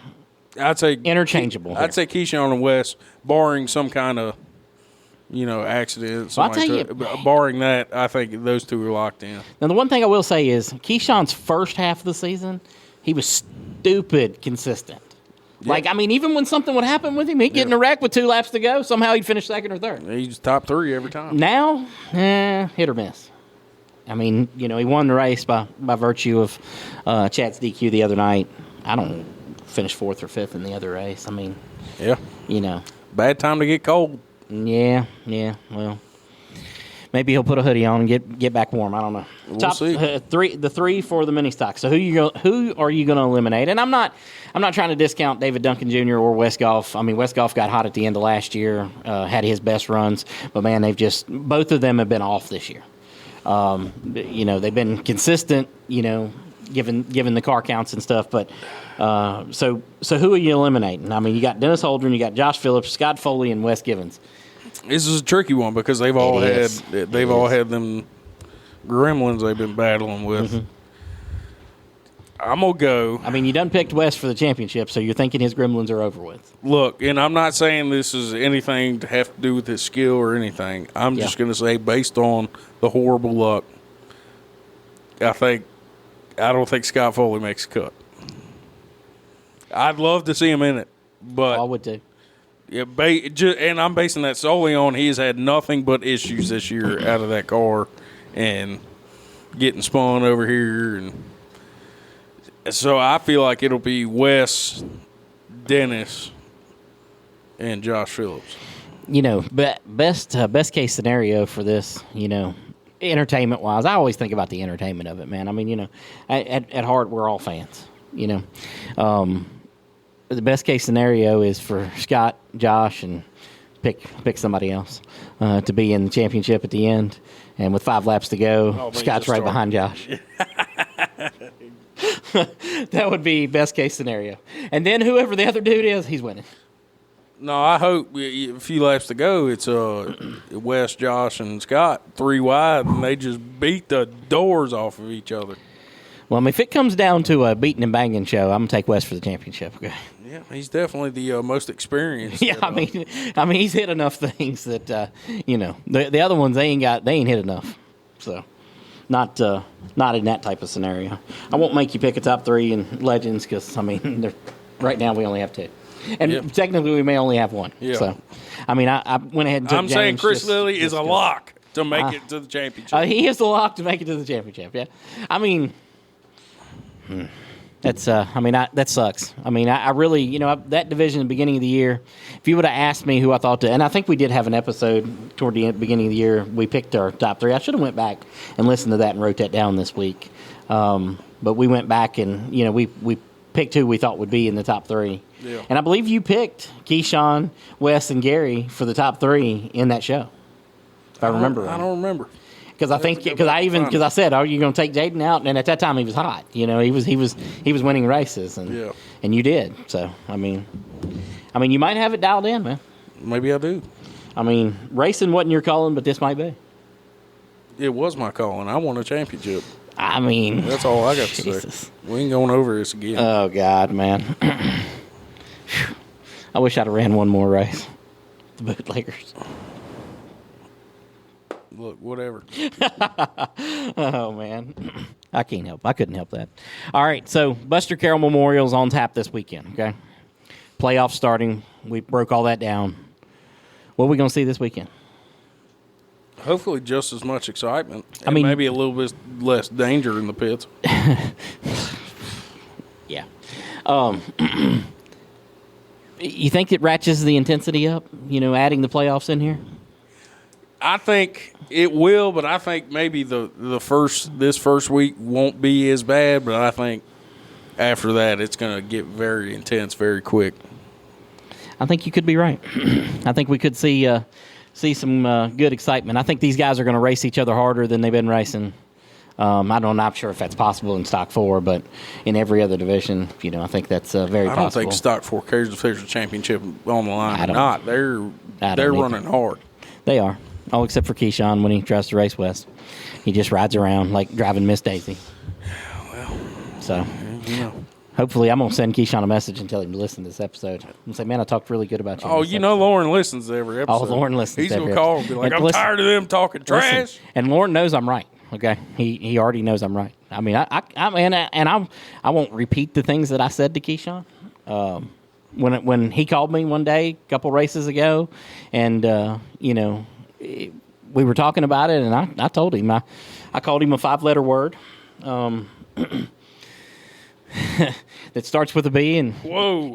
I'd say interchangeable. I'd say Keyshawn and Wes, barring some kind of accident. Well, I'll tell you, barring that, I think those 2 are locked in. Now the one thing I will say is Keyshawn's first half of the season, he was stupid consistent. Yeah. Like, I mean, even when something would happen with him, he'd get in a wreck with 2 laps to go. Somehow he'd finish second or third. He's top 3 every time. Now, hit or miss. I mean, he won the race by virtue of Chad's DQ the other night. I don't finish 4th or 5th in the other race. I mean, bad time to get cold. Yeah. Well, maybe he'll put a hoodie on and get back warm. I don't know. We'll see. The 3 for the mini stock. So who are you going to eliminate? And I'm not trying to discount David Duncan Jr. or Wes Goff. I mean, Wes Goff got hot at the end of last year, had his best runs, but man, both of them have been off this year. They've been consistent. Given the car counts and stuff, but so who are you eliminating? I mean, you got Dennis Holdren, you got Josh Phillips, Scott Foley, and Wes Givens. This is a tricky one because they've all had them gremlins they've been battling with. I'm going to go. I mean, you done picked Wes for the championship, so you're thinking his Gremlins are over with. Look, and I'm not saying this is anything to have to do with his skill or anything. I'm just going to say, based on the horrible luck, I don't think Scott Foley makes a cut. I'd love to see him in it, but I would too. Yeah, and I'm basing that solely on he's had nothing but issues this year out of that car and getting spun over here, and so I feel like it'll be Wes, Dennis, and Josh Phillips. You know, best case scenario for this, you know, entertainment wise, I always think about the entertainment of it, man. I mean, you know, at heart, we're all fans. You know, the best case scenario is for Scott, Josh, and pick somebody else to be in the championship at the end. And with 5 laps to go, Scott's right behind Josh. That would be best case scenario. And then whoever the other dude is, he's winning. No, I hope a few laps to go, it's Wes, Josh, and Scott 3 wide, and they just beat the doors off of each other. Well, I mean, if it comes down to a beating and banging show, I'm going to take Wes for the championship. Okay. Yeah, he's definitely the most experienced. Yeah, I mean, he's hit enough things that you know, the other ones they ain't hit enough. So, not in that type of scenario. I won't make you pick a top 3 in Legends because I mean, right now we only have 2, and technically we may only have 1. Yeah. So, I mean, I went ahead and took I'm saying James Chris Lilly is a lock to make it to the championship. He is the lock to make it to the championship. Yeah, I mean. That's that sucks. I mean, I really, you know, that division at the beginning of the year, if you would have asked me who I thought and I think we did have an episode toward the beginning of the year, we picked our top 3. I should have went back and listened to that and wrote that down this week. But we went back and, you know, we picked who we thought would be in the top 3. Yeah. And I believe you picked Keyshawn, Wes, and Gary for the top 3 in that show. If I remember right. I don't remember. Because I said, "Are you going to take Jaden out?" And at that time, he was hot. You know, he was winning races, and you did. So I mean, you might have it dialed in, man. Maybe I do. I mean, racing wasn't your calling, but this might be. It was my calling. I won a championship. I mean, that's all I got to say. We ain't going over this again. Oh God, man! I wish I'd have ran one more race. The bootleggers. Look, whatever. Oh, man. I couldn't help that. All right, so Buster Carroll Memorial's on tap this weekend, okay? Playoffs starting. We broke all that down. What are we going to see this weekend? Hopefully just as much excitement. I mean, maybe a little bit less danger in the pits. Yeah. You think it ratchets the intensity up, you know, adding the playoffs in here? I think it will, but I think maybe this first week won't be as bad. But I think after that, it's going to get very intense very quick. I think you could be right. I think we could see some good excitement. I think these guys are going to race each other harder than they've been racing. I'm not sure if that's possible in Stock 4, but in every other division, you know, I think that's very possible. I don't think Stock 4 cares if there's a championship on the line or not. They're running hard. They are. Oh, except for Keyshawn when he tries to race West. He just rides around like driving Miss Daisy. Well, so, you know. Hopefully, I'm going to send Keyshawn a message and tell him to listen to this episode. I'm going to say, man, I talked really good about you. Oh, you know Lauren listens to every episode. Oh, Lauren listens He's to every episode. He's going to call and be like, I'm tired of them talking trash. Listen, and Lauren knows I'm right, okay? He already knows I'm right. I mean, I won't repeat the things that I said to Keyshawn. When he called me one day, a couple races ago, and, you know, we were talking about it, and I told him. I called him a 5-letter word that starts with a B and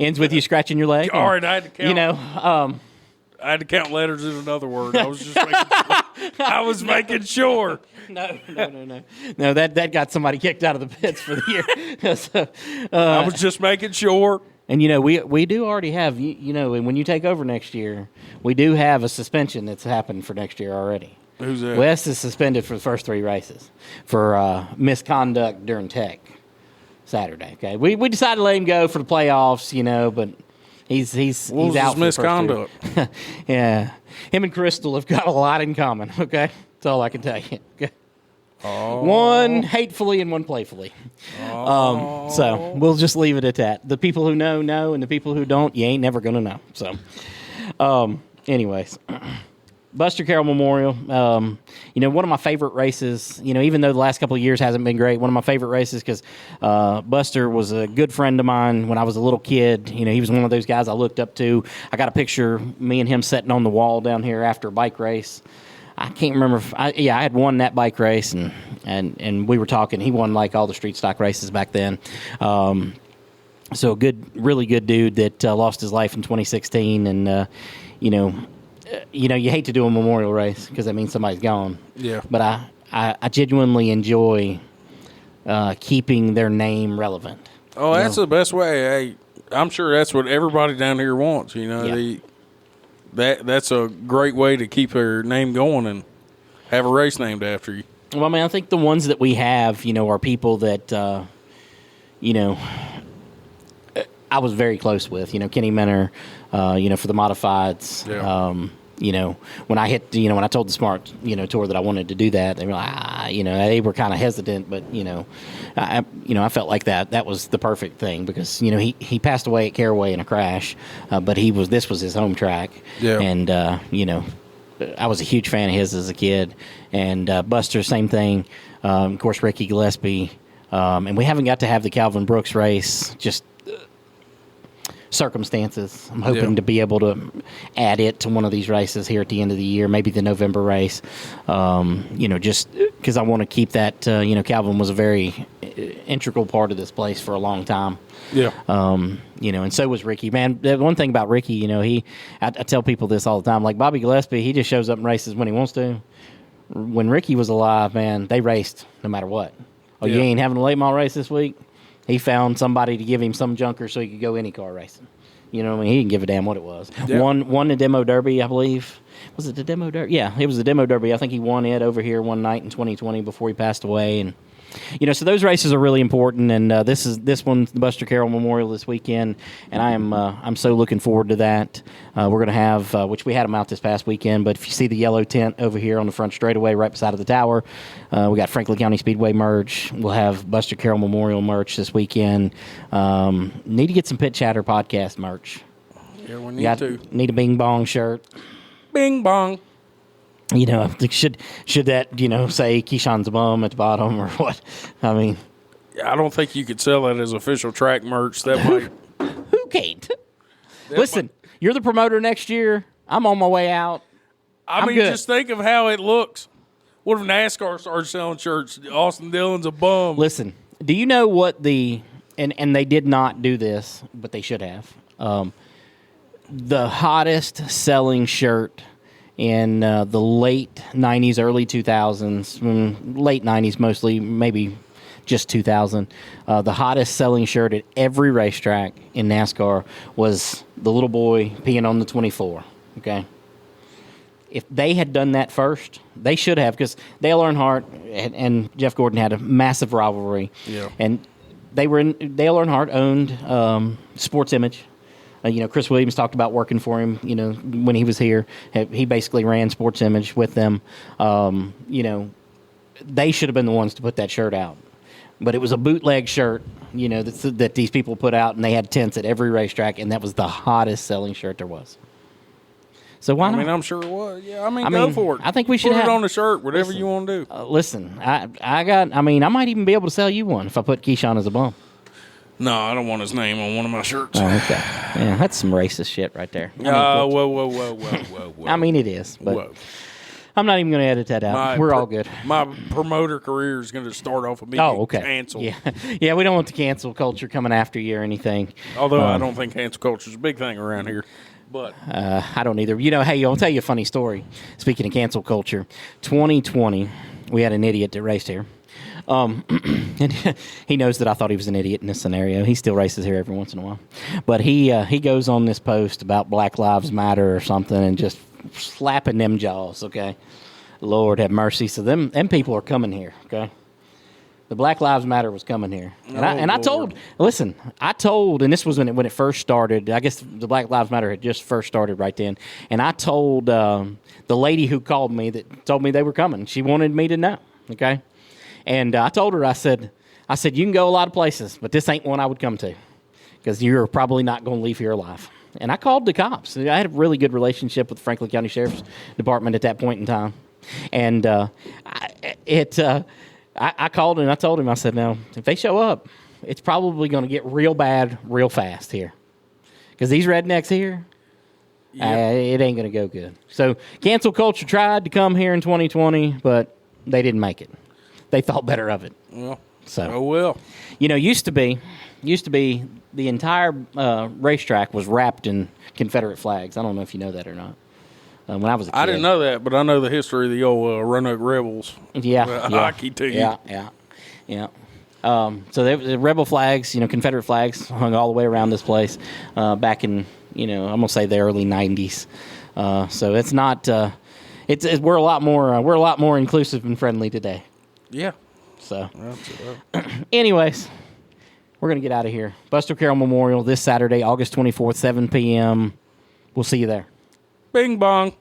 ends with you scratching your leg. All right, I had to count. You know, I had to count letters in another word. I was just making sure. I was making sure. No, that got somebody kicked out of the pits for the year. So, I was just making sure. And, you know, we do already have, you know, and when you take over next year, we do have a suspension that's happened for next year already. Who's that? Wes is suspended for the first 3 races for misconduct during Tech Saturday. Okay, we decided to let him go for the playoffs, you know, but he's out for misconduct. Yeah, him and Crystal have got a lot in common. Okay, that's all I can tell you. Okay. One hatefully and one playfully. So we'll just leave it at that. The people who know, and the people who don't, you ain't never going to know. So, anyways, Buster Carroll Memorial, one of my favorite races, even though the last couple of years hasn't been great, one of my favorite races because Buster was a good friend of mine when I was a little kid. He was one of those guys I looked up to. I got a picture, me and him sitting on the wall down here after a bike race. I can't remember. I had won that bike race, and we were talking. He won like all the street stock races back then. So a really good dude that lost his life in 2016, and you hate to do a memorial race because that means somebody's gone. Yeah. But I genuinely enjoy keeping their name relevant. Oh, that's the best way. Hey, I'm sure that's what everybody down here wants. Yeah. That's a great way to keep their name going and have a race named after you. Well, I mean, I think the ones that we have, are people that, I was very close with. Kenny Minner, for the modifieds. Yeah. When I hit, when I told the Smart, tour that I wanted to do that, they were like, they were kind of hesitant, but I felt like that was the perfect thing because he passed away at Caraway in a crash, but this was his home track, yeah. And I was a huge fan of his as a kid, and Buster, same thing, of course Ricky Gillespie, and we haven't got to have the Calvin Brooks race, just circumstances. I'm hoping to be able to add it to one of these races here at the end of the year, maybe the November race, just because I want to keep that, Calvin was a very integral part of this place for a long time. Yeah. And so was Ricky. Man, the one thing about Ricky, I tell people this all the time, like Bobby Gillespie, he just shows up and races when he wants to. When Ricky was alive, man, they raced no matter what. Oh, you ain't having a late model race this week? He found somebody to give him some junker so he could go any car racing. You know what I mean? He didn't give a damn what it was. Yeah. Won the demo derby, I believe. Was it the demo derby? Yeah, it was the demo derby. I think he won it over here one night in 2020 before he passed away. And so those races are really important. And this one's the Buster Carroll Memorial this weekend, and I'm so looking forward to that. We're going to have, which we had them out this past weekend, but if you see the yellow tent over here on the front straightaway right beside of the tower, we got Franklin County Speedway merch. We'll have Buster Carroll Memorial merch this weekend. Need to get some Pit Chatter podcast merch. Yeah, we need to. Need a Bing Bong shirt. Bing Bong. Should that, say Keyshawn's a bum at the bottom or what? I mean, I don't think you could sell that as official track merch. That might. Who can't? Listen, you're the promoter next year. I'm on my way out. I mean, just think of how it looks. What if NASCAR starts selling shirts? Austin Dillon's a bum. Listen, do you know what and they did not do this, but they should have. The hottest selling shirt in the late 90s, early 2000s, late 90s mostly, maybe just 2000. The hottest selling shirt at every racetrack in NASCAR was the little boy peeing on the 24, okay? If they had done that first, they should have, because Dale Earnhardt and Jeff Gordon had a massive rivalry. Yeah. And Dale Earnhardt owned Sports Image. Chris Williams talked about working for him, when he was here. He basically ran Sports Image with them. They should have been the ones to put that shirt out. But it was a bootleg shirt, that these people put out, and they had tents at every racetrack, and that was the hottest selling shirt there was. So why not? I mean, I'm sure it was. Yeah, go for it. I think we should put it on the shirt, whatever you want to do. Listen, I might even be able to sell you one if I put Keyshawn as a bum. No, I don't want his name on one of my shirts. Oh, okay. Yeah, that's some racist shit right there. Whoa. I mean, it is, but I'm not even going to edit that out. We're all good. My promoter career is going to start off with me getting canceled. Yeah, we don't want the cancel culture coming after you or anything. Although I don't think cancel culture is a big thing around here. But I don't either. Hey, I'll tell you a funny story. Speaking of cancel culture, 2020, we had an idiot that raced here. And he knows that I thought he was an idiot in this scenario. He still races here every once in a while. But he goes on this post about Black Lives Matter or something and just slapping them jaws, okay? Lord have mercy. So them people are coming here, okay? The Black Lives Matter was coming here. And I told, and this was when it first started. I guess the Black Lives Matter had just first started right then. And I told the lady who called me that told me they were coming. She wanted me to know, okay? And I told her, I said, you can go a lot of places, but this ain't one I would come to because you're probably not going to leave here alive. And I called the cops. I had a really good relationship with the Franklin County Sheriff's Department at that point in time. And I called and I told him, I said, no, if they show up, it's probably going to get real bad real fast here. Because these rednecks here, it ain't going to go good. So cancel culture tried to come here in 2020, but they didn't make it. They thought better of it. Well, so well. Used to be the entire racetrack was wrapped in Confederate flags. I don't know if you know that or not. When I was a kid. I didn't know that, but I know the history of the old Roanoke Rebels. Hockey team. Yeah. So the rebel flags, Confederate flags hung all the way around this place back in, I'm going to say the early 90s. So it's not, we're a lot more inclusive and friendly today. Yeah. So, anyways, we're going to get out of here. Buster Carroll Memorial this Saturday, August 24th, 7 p.m. We'll see you there. Bing bong.